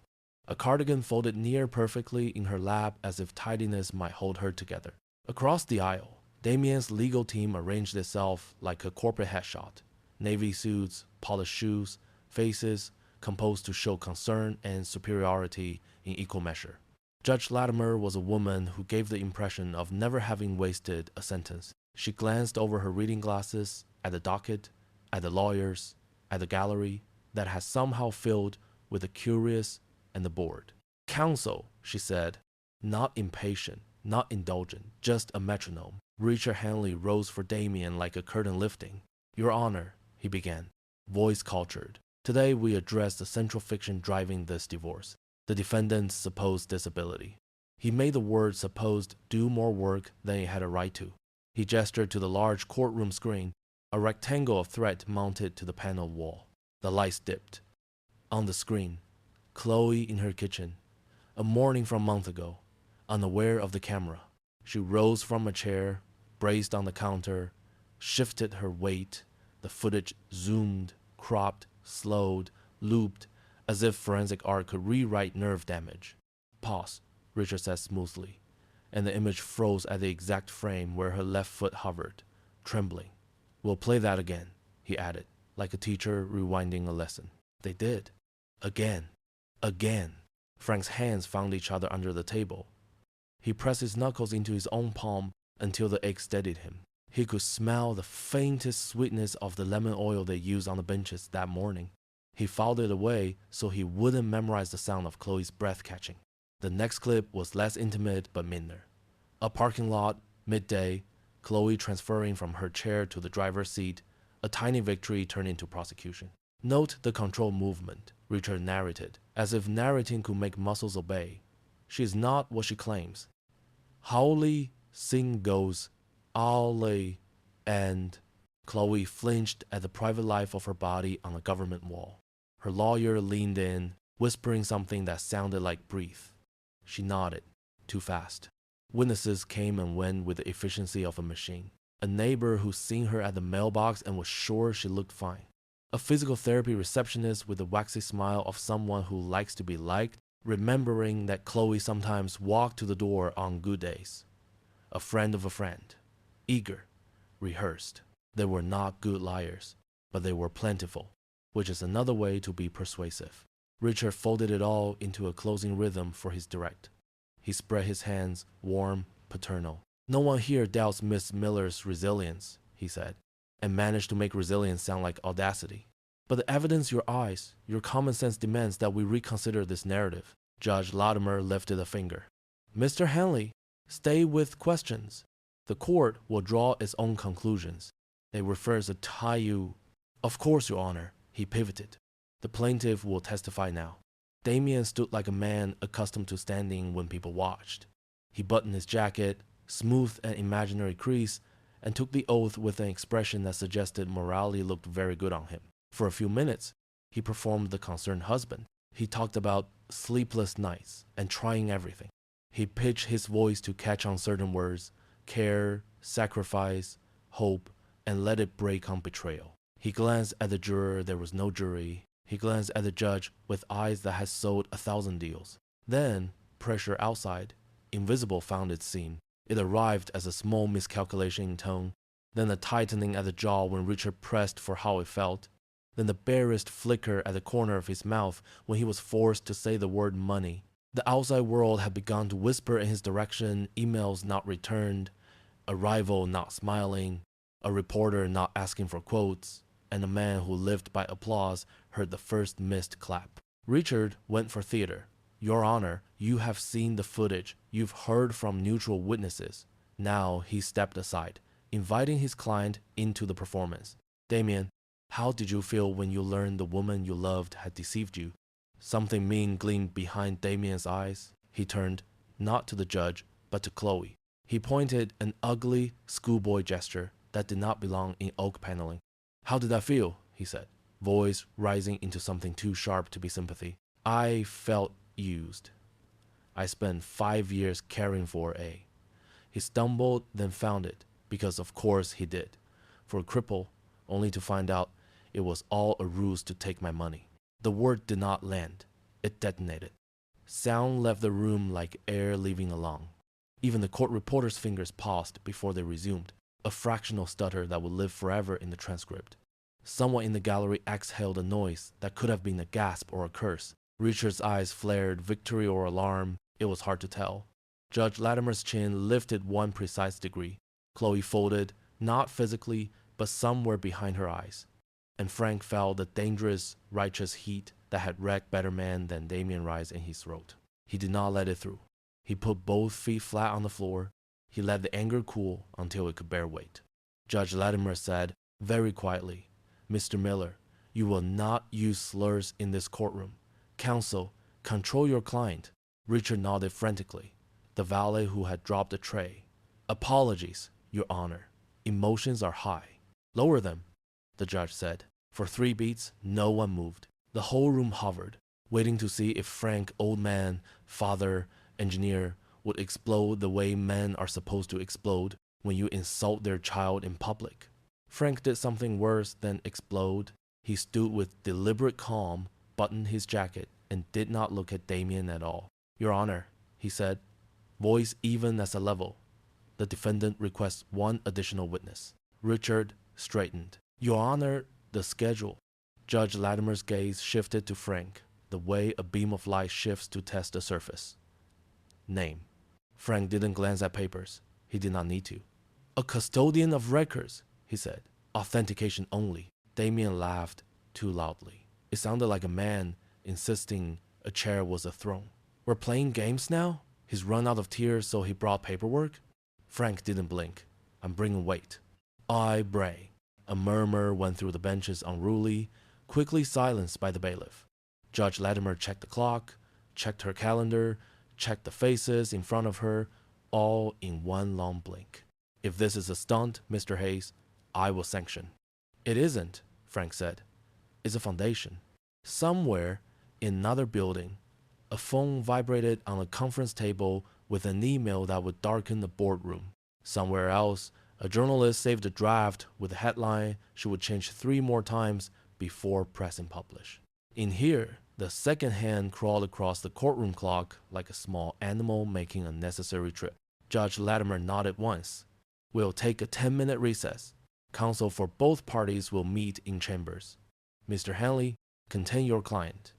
a cardigan folded near perfectly in her lap as if tidiness might hold her together. Across the aisle, Damien's legal team arranged itself like a corporate headshot. Navy suits, polished shoes, faces composed to show concern and superiority in equal measure. Judge Latimer was a woman who gave the impression of never having wasted a sentence. She glanced over her reading glasses, at the docket, at the lawyers, at the gallery that had somehow filled with the curious and the bored. Counsel, she said, not impatient, not indulgent, just a metronome. Richard Hanley rose for Damien like a curtain lifting. Your Honor, he began, voice cultured. Today we address the central fiction driving this divorce, the defendant's supposed disability. He made the word supposed do more work than it had a right to. He gestured to the large courtroom screen, a rectangle of thread mounted to the panel wall. The lights dipped. On the screen, Chloe in her kitchen, a morning from a month ago, unaware of the camera. She rose from a chair, braced on the counter, shifted her weight. The footage zoomed, cropped, slowed, looped, as if forensic art could rewrite nerve damage. Pause, Richard said smoothly, and the image froze at the exact frame where her left foot hovered, trembling. We'll play that again, he added, like a teacher rewinding a lesson. They did. Again. Again. Frank's hands found each other under the table. He pressed his knuckles into his own palm until the ache steadied him. He could smell the faintest sweetness of the lemon oil they used on the benches that morning. He filed it away so he wouldn't memorize the sound of Chloe's breath catching. The next clip was less intimate but meaner. A parking lot, midday, Chloe transferring from her chair to the driver's seat, a tiny victory turned into prosecution. Note the control movement, Richard narrated, as if narrating could make muscles obey. She is not what she claims. Howley sing goes, Ollie, and Chloe flinched at the private life of her body on a government wall. Her lawyer leaned in, whispering something that sounded like breathe. She nodded, too fast. Witnesses came and went with the efficiency of a machine. A neighbor who'd seen her at the mailbox and was sure she looked fine. A physical therapy receptionist with the waxy smile of someone who likes to be liked, remembering that Chloe sometimes walked to the door on good days. A friend of a friend. Eager. Rehearsed. They were not good liars, but they were plentiful, which is another way to be persuasive. Richard folded it all into a closing rhythm for his direct. He spread his hands, warm, paternal. No one here doubts Miss Miller's resilience, he said, and managed to make resilience sound like audacity. But the evidence your eyes, your common sense demands that we reconsider this narrative. Judge Latimer lifted a finger. Mr. Hanley, stay with questions. The court will draw its own conclusions. They refer to tie you. Of course, Your Honor, he pivoted. The plaintiff will testify now. Damien stood like a man accustomed to standing when people watched. He buttoned his jacket, smoothed an imaginary crease, and took the oath with an expression that suggested morality looked very good on him. For a few minutes, he performed the concerned husband. He talked about sleepless nights and trying everything. He pitched his voice to catch on certain words, care, sacrifice, hope, and let it break on betrayal. He glanced at the juror, there was no jury. He glanced at the judge with eyes that had sold 1,000 deals. Then, pressure outside, invisible found its seam. It arrived as a small miscalculation in tone, then a tightening at the jaw when Richard pressed for how it felt, then the barest flicker at the corner of his mouth when he was forced to say the word money. The outside world had begun to whisper in his direction, emails not returned, a rival not smiling, A reporter not asking for quotes, and a man who lived by applause heard the first missed clap. Richard went for theater. Your Honor, you have seen the footage. You've heard from neutral witnesses. Now he stepped aside, inviting his client into the performance. Damien, how did you feel when you learned the woman you loved had deceived you? Something mean gleamed behind Damien's eyes. He turned, not to the judge, but to Chloe. He pointed an ugly schoolboy gesture that did not belong in oak paneling. How did I feel? He said, voice rising into something too sharp to be sympathy. I felt used. I spent 5 years caring for A. He stumbled, then found it, because of course he did. For a cripple, only to find out it was all a ruse to take my money. The word did not land. It detonated. Sound left the room like air leaving a lung. Even the court reporter's fingers paused before they resumed, a fractional stutter that would live forever in the transcript. Someone in the gallery exhaled a noise that could have been a gasp or a curse. Richard's eyes flared victory or alarm. It was hard to tell. Judge Latimer's chin lifted 1 precise degree. Chloe folded, not physically, but somewhere behind her eyes. And Frank felt the dangerous, righteous heat that had wrecked better men than Damien rise in his throat. He did not let it through. He put both feet flat on the floor. He let the anger cool until it could bear weight. Judge Latimer said, very quietly, Mr. Miller, you will not use slurs in this courtroom. Counsel, control your client. Richard nodded frantically. The valet who had dropped the tray. Apologies, Your Honor. Emotions are high. Lower them, the judge said. For 3 beats, no one moved. The whole room hovered, waiting to see if Frank, old man, father, engineer, would explode the way men are supposed to explode when you insult their child in public. Frank did something worse than explode. He stood with deliberate calm, buttoned his jacket, and did not look at Damien at all. Your Honor, he said, voice even as a level. The defendant requests 1 additional witness. Richard straightened. Your Honor, the schedule. Judge Latimer's gaze shifted to Frank, the way a beam of light shifts to test the surface. Name. Frank didn't glance at papers. He did not need to. A custodian of records, he said. Authentication only. Damien laughed too loudly. It sounded like a man insisting a chair was a throne. We're playing games now? He's run out of tears, so he brought paperwork? Frank didn't blink. I'm bringing weight. I bray. A murmur went through the benches unruly, quickly silenced by the bailiff. Judge Latimer checked the clock, checked her calendar, checked the faces in front of her, all in one long blink. If this is a stunt, Mr. Hayes, I will sanction. It isn't, Frank said. It's a foundation. Somewhere in another building, a phone vibrated on a conference table with an email that would darken the boardroom. Somewhere else, a journalist saved a draft with a headline she would change 3 more times before pressing publish. In here, the second hand crawled across the courtroom clock like a small animal making a necessary trip. Judge Latimer nodded once. We'll take a 10-minute recess. Counsel for both parties will meet in chambers. Mr. Hanley, contain your client.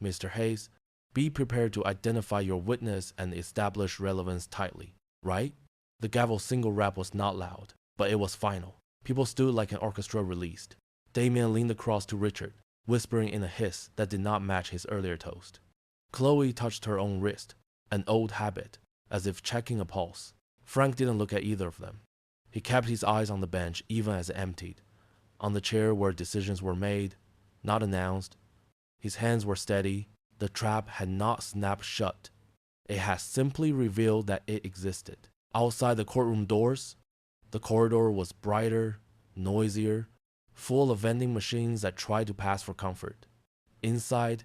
Mr. Hayes, be prepared to identify your witness and establish relevance tightly. Right? The gavel single rap was not loud, but it was final. People stood like an orchestra released. Damien leaned across to Richard, whispering in a hiss that did not match his earlier toast. Chloe touched her own wrist, an old habit, as if checking a pulse. Frank didn't look at either of them. He kept his eyes on the bench even as it emptied, on the chair where decisions were made, not announced. His hands were steady. The trap had not snapped shut. It had simply revealed that it existed. Outside the courtroom doors, the corridor was brighter, noisier, full of vending machines that tried to pass for comfort. Inside,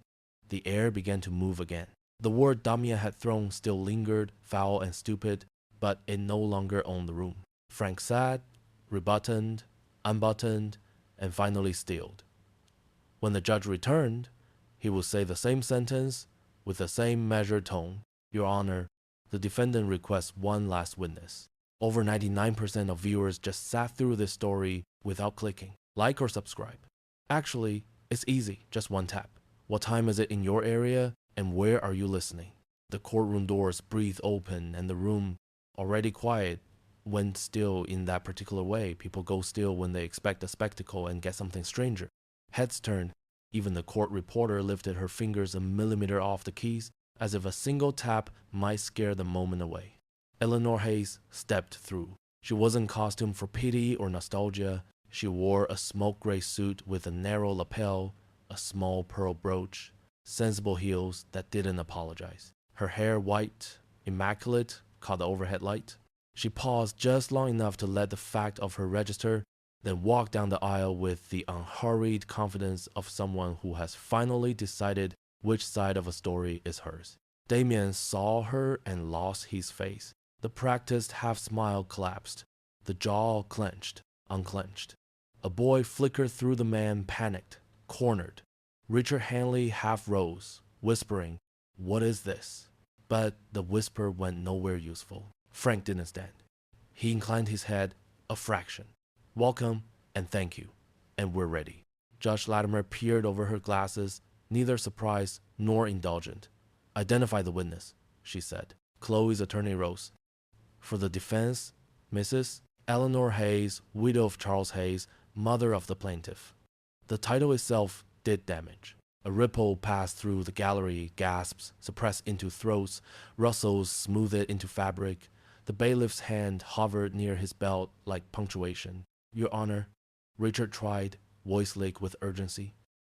the air began to move again. The word Damien had thrown still lingered, foul and stupid, but it no longer owned the room. Frank sat, rebuttoned, unbuttoned, and finally stilled. When the judge returned, he would say the same sentence with the same measured tone. Your Honor, the defendant requests 1 last witness. Over 99% of viewers just sat through this story without clicking. Like or subscribe. Actually, it's easy, just 1 tap. What time is it in your area, and where are you listening? The courtroom doors breathed open, and the room, already quiet, went still in that particular way. People go still when they expect a spectacle and get something stranger. Heads turned. Even the court reporter lifted her fingers a millimeter off the keys, as if a single tap might scare the moment away. Eleanor Hayes stepped through. She wasn't costumed for pity or nostalgia. She wore a smoke gray suit with a narrow lapel, a small pearl brooch, sensible heels that didn't apologize. Her hair white, immaculate, caught the overhead light. She paused just long enough to let the fact of her register, then walked down the aisle with the unhurried confidence of someone who has finally decided which side of a story is hers. Damien saw her and lost his face. The practiced half-smile collapsed. The jaw clenched, unclenched. A boy flickered through the man, panicked, cornered. Richard Hanley half rose, whispering, "What is this?" But the whisper went nowhere useful. Frank didn't stand. He inclined his head a fraction. "Welcome and thank you, and we're ready." Judge Latimer peered over her glasses, neither surprised nor indulgent. "Identify the witness," she said. Chloe's attorney rose. "For the defense, Mrs. Eleanor Hayes, widow of Charles Hayes, mother of the plaintiff." The title itself did damage. A ripple passed through the gallery, gasps suppressed into throats, rustles smoothed into fabric. The bailiff's hand hovered near his belt like punctuation. "Your Honor," Richard tried, voice lick with urgency.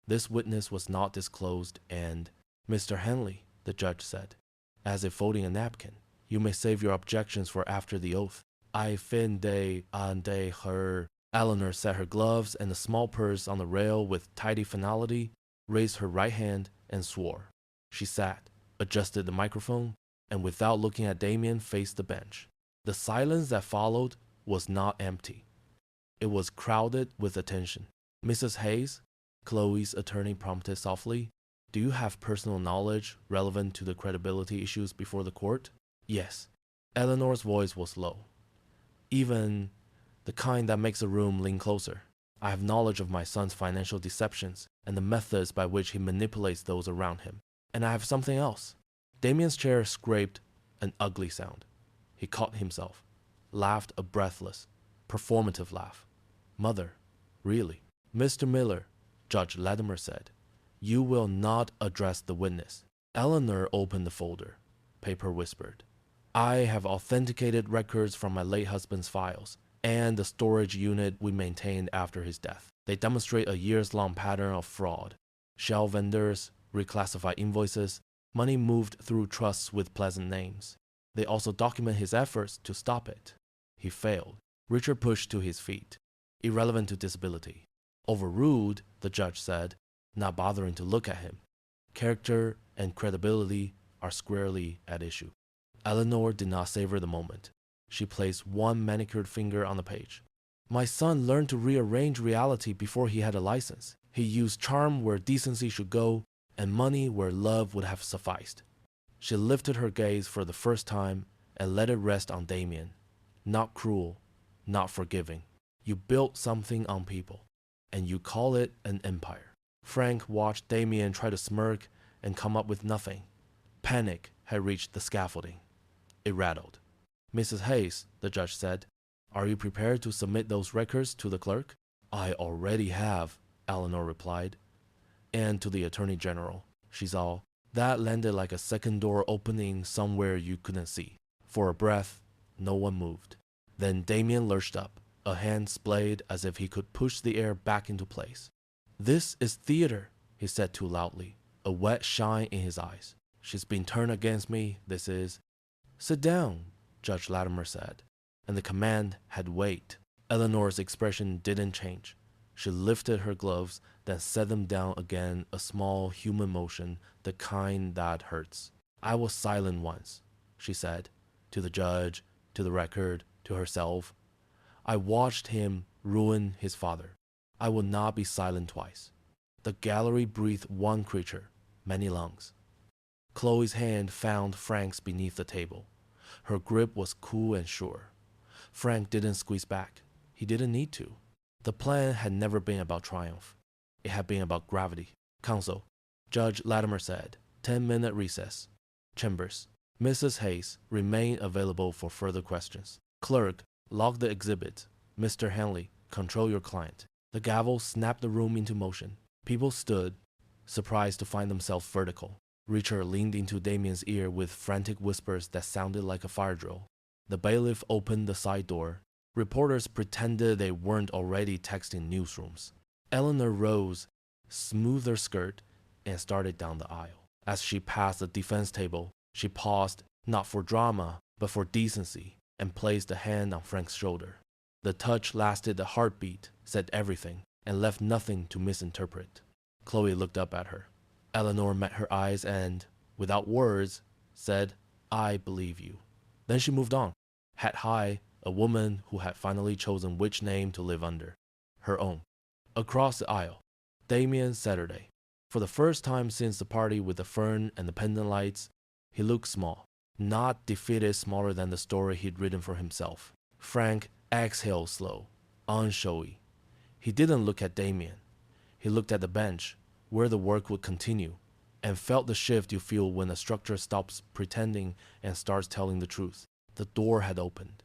"This witness was not disclosed and—" "Mr. Henley," the judge said, as if folding a napkin, "you may save your objections for after the oath. I finde ande her—" Eleanor set her gloves and the small purse on the rail with tidy finality, raised her right hand, and swore. She sat, adjusted the microphone, and without looking at Damien, faced the bench. The silence that followed was not empty. It was crowded with attention. "Mrs. Hayes," Chloe's attorney prompted softly, "do you have personal knowledge relevant to the credibility issues before the court?" "Yes." Eleanor's voice was low. "Even the kind that makes a room lean closer. I have knowledge of my son's financial deceptions and the methods by which he manipulates those around him. And I have something else." Damien's chair scraped an ugly sound. He caught himself, laughed a breathless, performative laugh. "Mother, really?" "Mr. Miller," Judge Latimer said, "you will not address the witness." Eleanor opened the folder. Paper whispered, "I have authenticated records from my late husband's files and the storage unit we maintained after his death. They demonstrate a years-long pattern of fraud. Shell vendors, reclassified invoices, money moved through trusts with pleasant names. They also document his efforts to stop it. He failed." Richard pushed to his feet. "Irrelevant to disability." "Overruled," the judge said, not bothering to look at him. "Character and credibility are squarely at issue." Eleanor did not savor the moment. She placed one manicured finger on the page. "My son learned to rearrange reality before he had a license. He used charm where decency should go, and money where love would have sufficed." She lifted her gaze for the first time and let it rest on Damien. "Not cruel, not forgiving. You built something on people, and you call it an empire." Frank watched Damien try to smirk and come up with nothing. Panic had reached the scaffolding. It rattled. "Mrs. Hayes," the judge said, "are you prepared to submit those records to the clerk?" "I already have," Eleanor replied. "And to the Attorney General," she's all. That landed like a second door opening somewhere you couldn't see. For a breath, no one moved. Then Damien lurched up, a hand splayed as if he could push the air back into place. "This is theater," he said too loudly, a wet shine in his eyes. "She's been turned against me, this is." "Sit down," Judge Latimer said, and the command had weight. Eleanor's expression didn't change. She lifted her gloves, then set them down again, a small human motion, the kind that hurts. "I was silent once," she said, to the judge, to the record, to herself. "I watched him ruin his father. I will not be silent twice." The gallery breathed one creature, many lungs. Chloe's hand found Frank's beneath the table. Her grip was cool and sure. Frank didn't squeeze back. He didn't need to. The plan had never been about triumph. It had been about gravity. "Counsel," Judge Latimer said, 10-minute recess. Chambers. Mrs. Hayes remained available for further questions. Clerk, Log the exhibit. Mr. Henley, control your client. The gavel snapped the room into motion. People stood, surprised to find themselves vertical. Richard leaned into Damien's ear with frantic whispers that sounded like a fire drill. The bailiff opened the side door. Reporters pretended they weren't already texting newsrooms. Eleanor rose, smoothed her skirt, and started down the aisle. As she passed the defense table, she paused, not for drama, but for decency, and placed a hand on Frank's shoulder. The touch lasted a heartbeat, said everything, and left nothing to misinterpret. Chloe looked up at her. Eleanor met her eyes and, without words, said, "I believe you." Then she moved on. Head high, a woman who had finally chosen which name to live under. Her own. Across the aisle, Damien Saturday. For the first time since the party with the fern and the pendant lights, he looked small. Not defeated, smaller than the story he'd written for himself. Frank exhaled slow, unshowy. He didn't look at Damien. He looked at the bench, where the work would continue, and felt the shift you feel when a structure stops pretending and starts telling the truth. The door had opened,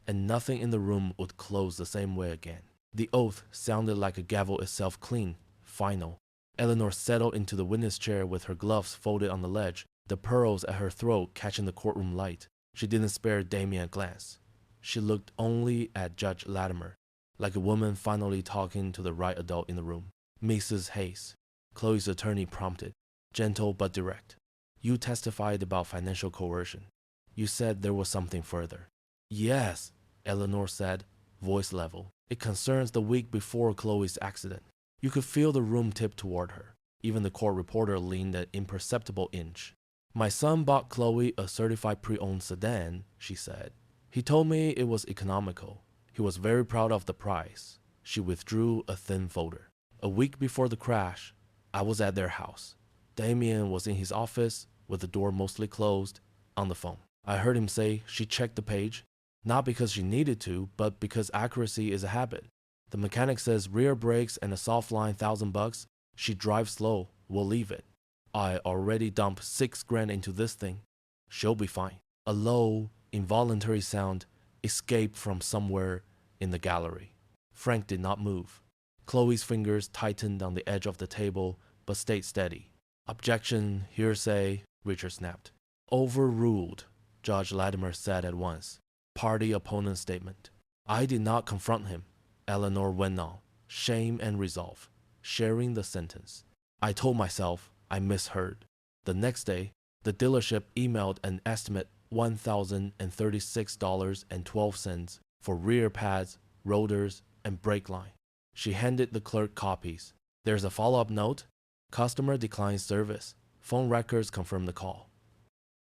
and nothing in the room would close the same way again. The oath sounded like a gavel itself, clean, final. Eleanor settled into the witness chair with her gloves folded on the ledge, the pearls at her throat catching the courtroom light. She didn't spare Damien a glance. She looked only at Judge Latimer, like a woman finally talking to the right adult in the room. "Mrs. Hayes," Chloe's attorney prompted, gentle but direct. "You testified about financial coercion. You said there was something further." "Yes," Eleanor said, voice level. "It concerns the week before Chloe's accident." You could feel the room tip toward her. Even the court reporter leaned an imperceptible inch. "My son bought Chloe a certified pre-owned sedan," she said. "He told me it was economical. He was very proud of the price." She withdrew a thin folder. "A week before the crash, I was at their house. Damien was in his office, with the door mostly closed, on the phone. I heard him say she checked the page, not because she needed to, but because accuracy is a habit. The mechanic says rear brakes and a soft line $1,000. She drives slow. We'll leave it. I already dumped $6,000 into this thing. She'll be fine." A low, involuntary sound escaped from somewhere in the gallery. Frank did not move. Chloe's fingers tightened on the edge of the table, but stayed steady. "Objection, hearsay," Richard snapped. "Overruled," Judge Latimer said at once. "Party opponent statement." "I did not confront him," Eleanor went on, shame and resolve, sharing the sentence. "I told myself I misheard." The next day, the dealership emailed an estimate $1,036.12 for rear pads, rotors, and brake line. She handed the clerk copies. "There's a follow-up note. Customer declines service. Phone records confirm the call.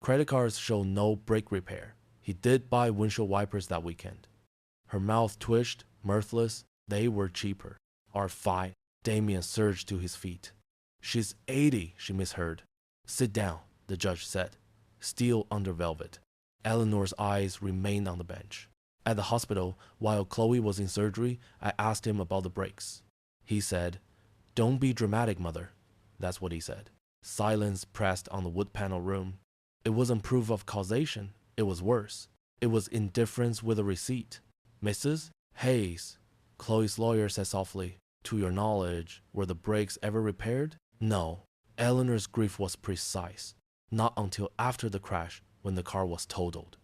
Credit cards show no brake repair. He did buy windshield wipers that weekend." Her mouth twitched, mirthless. They were cheaper. "Are fine." Damien surged to his feet. "She's 80, she misheard." "Sit down," the judge said. Steel under velvet. Eleanor's eyes remained on the bench. "At the hospital, while Chloe was in surgery, I asked him about the brakes. He said, 'Don't be dramatic, mother.' That's what he said." Silence pressed on the wood panel room. It wasn't proof of causation. It was worse. It was indifference with a receipt. "Mrs. Hayes," Chloe's lawyer said softly, "to your knowledge, were the brakes ever repaired?" "No." Eleanor's grief was precise. "Not until after the crash, when the car was totaled."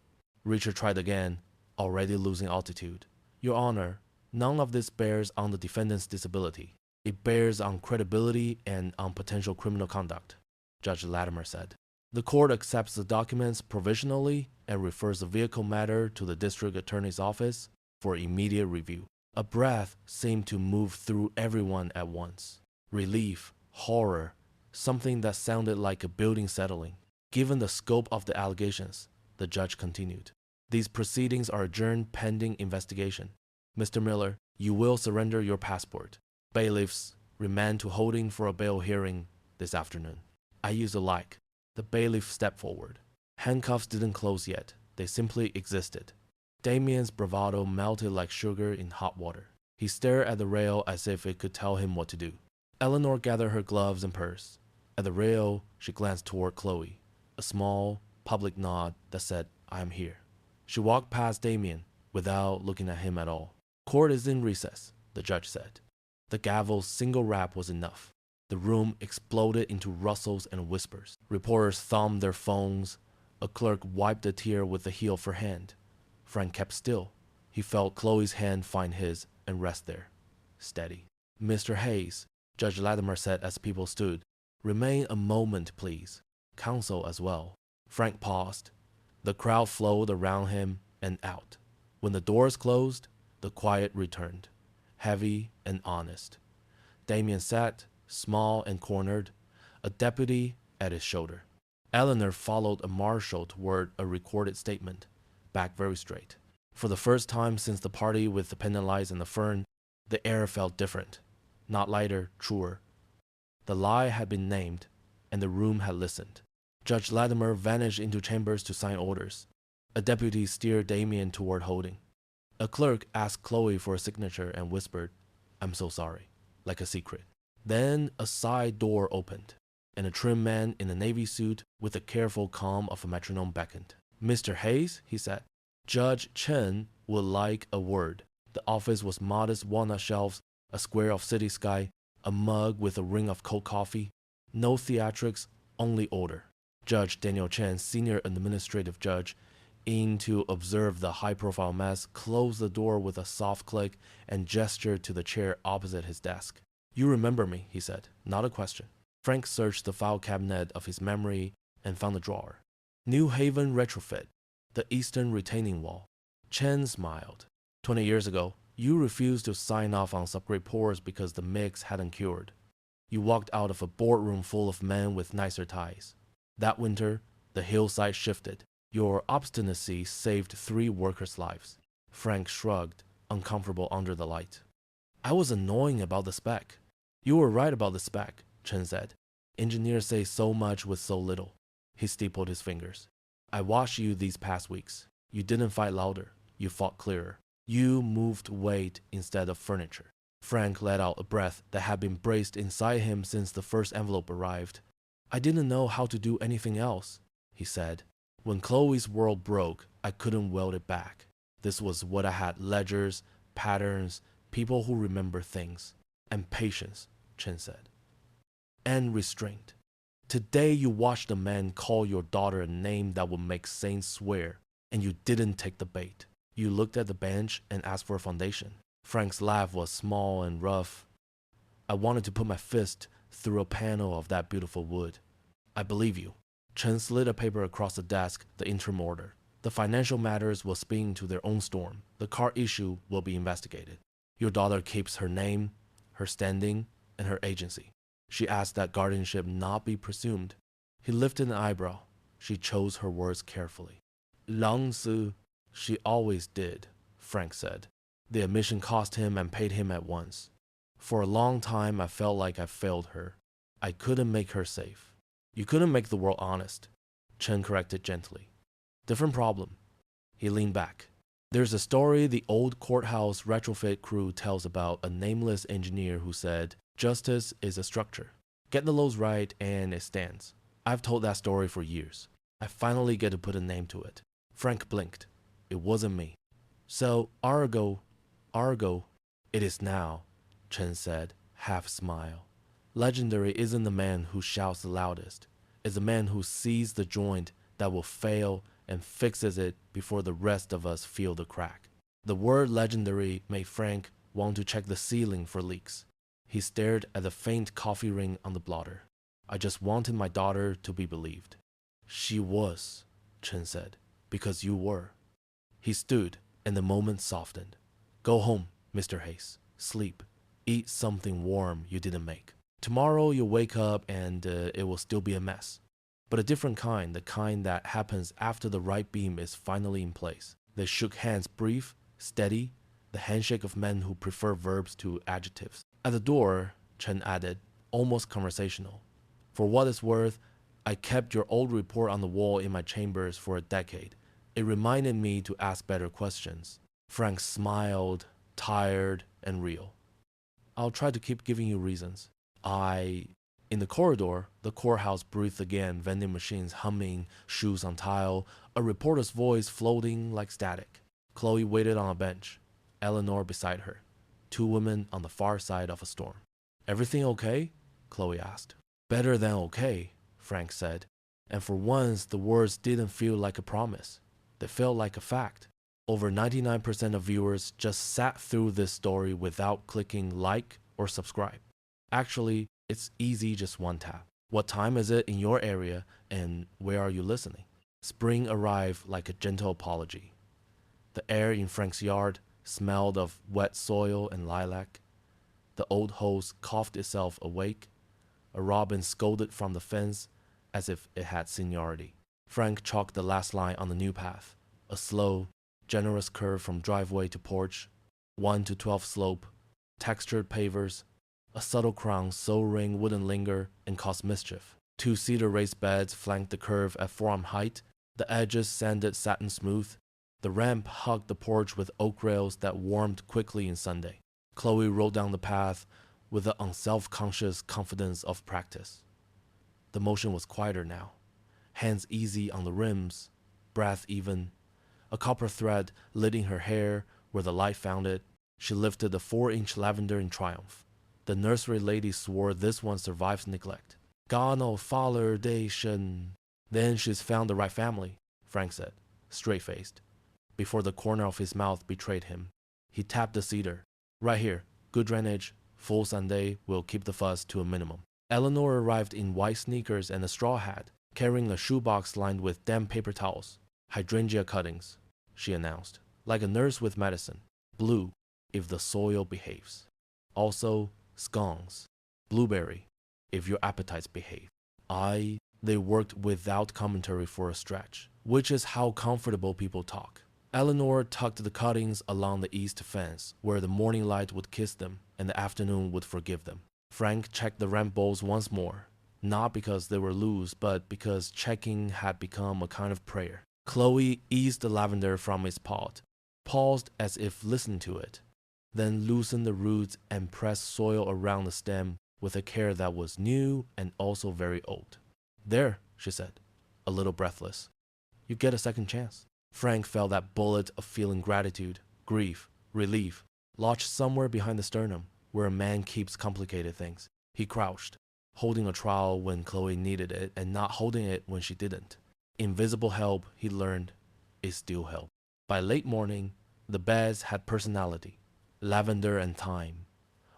Richard tried again, already losing altitude. "Your Honor, none of this bears on the defendant's disability. It bears on credibility and on potential criminal conduct," Judge Latimer said. "The court accepts the documents provisionally and refers the vehicle matter to the district attorney's office for immediate review." A breath seemed to move through everyone at once. Relief, horror, something that sounded like a building settling. "Given the scope of the allegations," the judge continued, "these proceedings are adjourned pending investigation. Mr. Miller, you will surrender your passport. Bailiffs remand to holding for a bail hearing this afternoon." "I use a like." The bailiff stepped forward. Handcuffs didn't close yet. They simply existed. Damien's bravado melted like sugar in hot water. He stared at the rail as if it could tell him what to do. Eleanor gathered her gloves and purse. At the rail, she glanced toward Chloe. A small, public nod that said, "I am here." She walked past Damien, without looking at him at all. Court is in recess, the judge said. The gavel's single rap was enough. The room exploded into rustles and whispers. Reporters thumbed their phones. A clerk wiped a tear with the heel of her hand. Frank kept still. He felt Chloe's hand find his and rest there, steady. Mr. Hayes, Judge Latimer said as people stood, remain a moment, please. Counsel as well. Frank paused. The crowd flowed around him and out. When the doors closed, the quiet returned, heavy and honest. Damien sat, small and cornered, a deputy at his shoulder. Eleanor followed a marshal toward a recorded statement, back very straight. For the first time since the party with the pendant lights and the fern, the air felt different, not lighter, truer. The lie had been named, and the room had listened. Judge Latimer vanished into chambers to sign orders. A deputy steered Damien toward holding. A clerk asked Chloe for a signature and whispered, "I'm so sorry," like a secret. Then a side door opened, and a trim man in a navy suit with the careful calm of a metronome beckoned. "Mr. Hayes," he said, "Judge Chen would like a word." The office was modest walnut shelves, a square of city sky, a mug with a ring of cold coffee. No theatrics, only order. Judge Daniel Chen, senior administrative judge, in to observe the high-profile mess, closed the door with a soft click and gestured to the chair opposite his desk. "You remember me," he said, "not a question." Frank searched the file cabinet of his memory and found a drawer. New Haven retrofit, the eastern retaining wall. Chen smiled. 20 years ago, you refused to sign off on subgrade pores because the mix hadn't cured. You walked out of a boardroom full of men with nicer ties. That winter, the hillside shifted. Your obstinacy saved 3 workers' lives. Frank shrugged, uncomfortable under the light. "I was annoying about the spec." "You were right about the spec," Chen said. "Engineers say so much with so little." He steepled his fingers. "I watched you these past weeks. You didn't fight louder. You fought clearer. You moved weight instead of furniture." Frank let out a breath that had been braced inside him since the first envelope arrived. "I didn't know how to do anything else," he said. "When Chloe's world broke, I couldn't weld it back. This was what I had: ledgers, patterns, people who remember things. And patience," Chen said. "And restraint. Today you watched a man call your daughter a name that would make saints swear, and you didn't take the bait. You looked at the bench and asked for a foundation." Frank's laugh was small and rough. "I wanted to put my fist through a panel of that beautiful wood." "I believe you." Chen slid a paper across the desk, the interim order. "The financial matters will spin to their own storm. The car issue will be investigated. Your daughter keeps her name, her standing, and her agency. She asked that guardianship not be presumed." He lifted an eyebrow. She chose her words carefully. "Lang Su," she always did, Frank said. The admission cost him and paid him at once. "For a long time I felt like I failed her. I couldn't make her safe." "You couldn't make the world honest," Chen corrected gently. "Different problem." He leaned back. "There's a story the old courthouse retrofit crew tells about a nameless engineer who said, 'Justice is a structure. Get the loads right and it stands.' I've told that story for years. I finally get to put a name to it." Frank blinked. "It wasn't me." "So, Argo, it is now," Chen said, half smile. "Legendary isn't the man who shouts the loudest. It's the man who sees the joint that will fail and fixes it before the rest of us feel the crack." The word legendary made Frank want to check the ceiling for leaks. He stared at the faint coffee ring on the blotter. "I just wanted my daughter to be believed." "She was," Chen said, "because you were." He stood, and the moment softened. "Go home, Mr. Hayes. Sleep. Eat something warm you didn't make. Tomorrow you'll wake up and it will still be a mess. But a different kind, the kind that happens after the right beam is finally in place." They shook hands, brief, steady, the handshake of men who prefer verbs to adjectives. At the door, Chen added, almost conversational, "For what it's worth, I kept your old report on the wall in my chambers for a decade. It reminded me to ask better questions." Frank smiled, tired and real. "I'll try to keep giving you reasons. In the corridor, the courthouse breathed again, vending machines humming, shoes on tile, a reporter's voice floating like static. Chloe waited on a bench, Eleanor beside her, two women on the far side of a storm. Everything okay? Chloe asked. Better than okay, Frank said, and for once the words didn't feel like a promise. They felt like a fact. Over 99% of viewers just sat through this story without clicking like or subscribe. Actually, it's easy, just one tap. What time is it in your area and where are you listening? Spring arrived like a gentle apology. The air in Frank's yard smelled of wet soil and lilac. The old hose coughed itself awake. A robin scolded from the fence as if it had seniority. Frank chalked the last line on the new path, a slow, generous curve from driveway to porch, 1 to 12 slope, textured pavers, a subtle crown so rain wouldn't linger and cause mischief. 2 cedar raised beds flanked the curve at forearm height, the edges sanded satin smooth. The ramp hugged the porch with oak rails that warmed quickly in Sunday. Chloe rolled down the path with the unself-conscious confidence of practice. The motion was quieter now, hands easy on the rims, breath even. A copper thread lighting her hair where the light found it. She lifted the 4-inch lavender in triumph. The nursery lady swore this one survives neglect. God no validation. Then she's found the right family, Frank said, straight-faced, before the corner of his mouth betrayed him. He tapped the cedar. Right here, good drainage, full Sunday will keep the fuss to a minimum. Eleanor arrived in white sneakers and a straw hat, carrying a shoebox lined with damp paper towels. Hydrangea cuttings, she announced, like a nurse with medicine. Blue, if the soil behaves. Also, scones. Blueberry, if your appetites behave. They worked without commentary for a stretch, which is how comfortable people talk. Eleanor tucked the cuttings along the east fence, where the morning light would kiss them and the afternoon would forgive them. Frank checked the ramp bowls once more, not because they were loose, but because checking had become a kind of prayer. Chloe eased the lavender from its pot, paused as if listening to it, then loosened the roots and pressed soil around the stem with a care that was new and also very old. There, she said, a little breathless. You get a second chance. Frank felt that bullet of feeling gratitude, grief, relief, lodged somewhere behind the sternum, where a man keeps complicated things. He crouched, holding a trowel when Chloe needed it and not holding it when she didn't. Invisible help, he learned, is still help. By late morning, the beds had personality, lavender and thyme,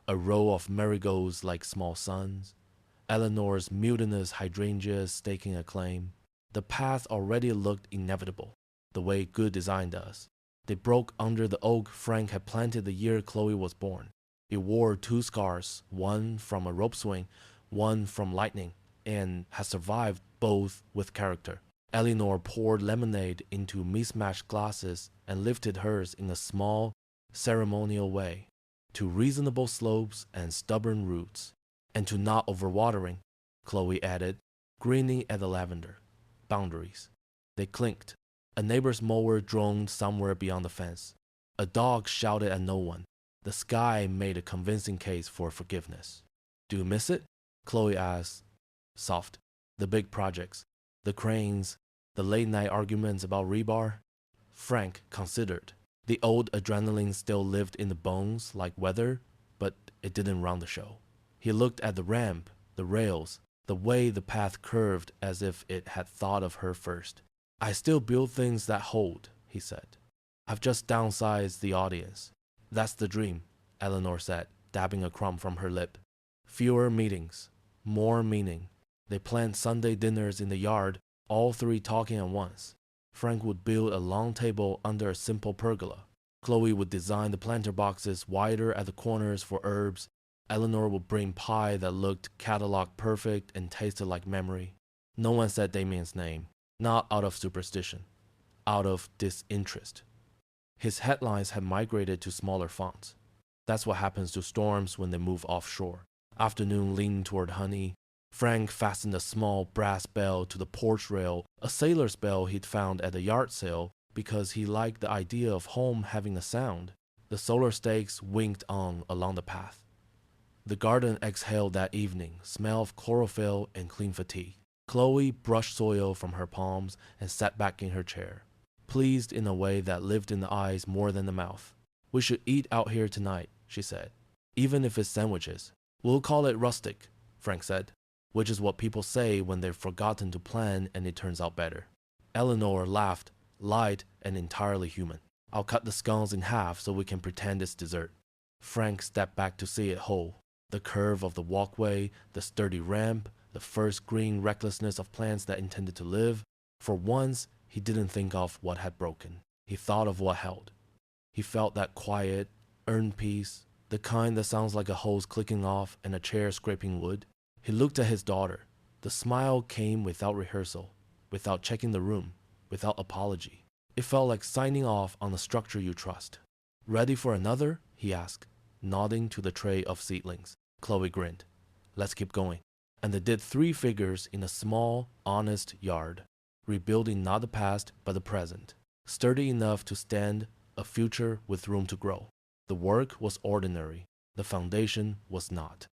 a row of marigolds like small suns, Eleanor's mutinous hydrangeas staking a claim. The path already looked inevitable, the way good design does. They broke under the oak Frank had planted the year Chloe was born. It wore 2 scars, one from a rope swing, one from lightning, and had survived both with character. Eleanor poured lemonade into mismatched glasses and lifted hers in a small, ceremonial way, to reasonable slopes and stubborn roots. And to not overwatering, Chloe added, grinning at the lavender. Boundaries. They clinked. A neighbor's mower droned somewhere beyond the fence. A dog shouted at no one. The sky made a convincing case for forgiveness. Do you miss it? Chloe asked, soft. The big projects, the cranes, the late-night arguments about rebar. Frank considered. The old adrenaline still lived in the bones like weather, but it didn't run the show. He looked at the ramp, the rails, the way the path curved as if it had thought of her first. I still build things that hold, he said. I've just downsized the audience. That's the dream, Eleanor said, dabbing a crumb from her lip. Fewer meetings, more meaning. They planned Sunday dinners in the yard, all 3 talking at once. Frank would build a long table under a simple pergola. Chloe would design the planter boxes wider at the corners for herbs. Eleanor would bring pie that looked catalog perfect and tasted like memory. No one said Damien's name, not out of superstition, out of disinterest. His headlines had migrated to smaller fonts. That's what happens to storms when they move offshore. Afternoon leaned toward honey. Frank fastened a small brass bell to the porch rail, a sailor's bell he'd found at the yard sale, because he liked the idea of home having a sound. The solar stakes winked on along the path. The garden exhaled that evening, smell of chlorophyll and clean fatigue. Chloe brushed soil from her palms and sat back in her chair. pleased in a way that lived in the eyes more than the mouth. We should eat out here tonight, she said, even if it's sandwiches. We'll call it rustic, Frank said, which is what people say when they've forgotten to plan and it turns out better. Eleanor laughed, light and entirely human. I'll cut the scones in half so we can pretend it's dessert. Frank stepped back to see it whole. The curve of the walkway, the sturdy ramp, the first green recklessness of plants that intended to live. For once, he didn't think of what had broken. He thought of what held. He felt that quiet, earned peace, the kind that sounds like a hose clicking off and a chair scraping wood. He looked at his daughter. The smile came without rehearsal, without checking the room, without apology. It felt like signing off on a structure you trust. Ready for another? He asked, nodding to the tray of seedlings. Chloe grinned. Let's keep going. And they did 3 figures in a small, honest yard, rebuilding not the past but the present, sturdy enough to stand a future with room to grow. The work was ordinary. The foundation was not.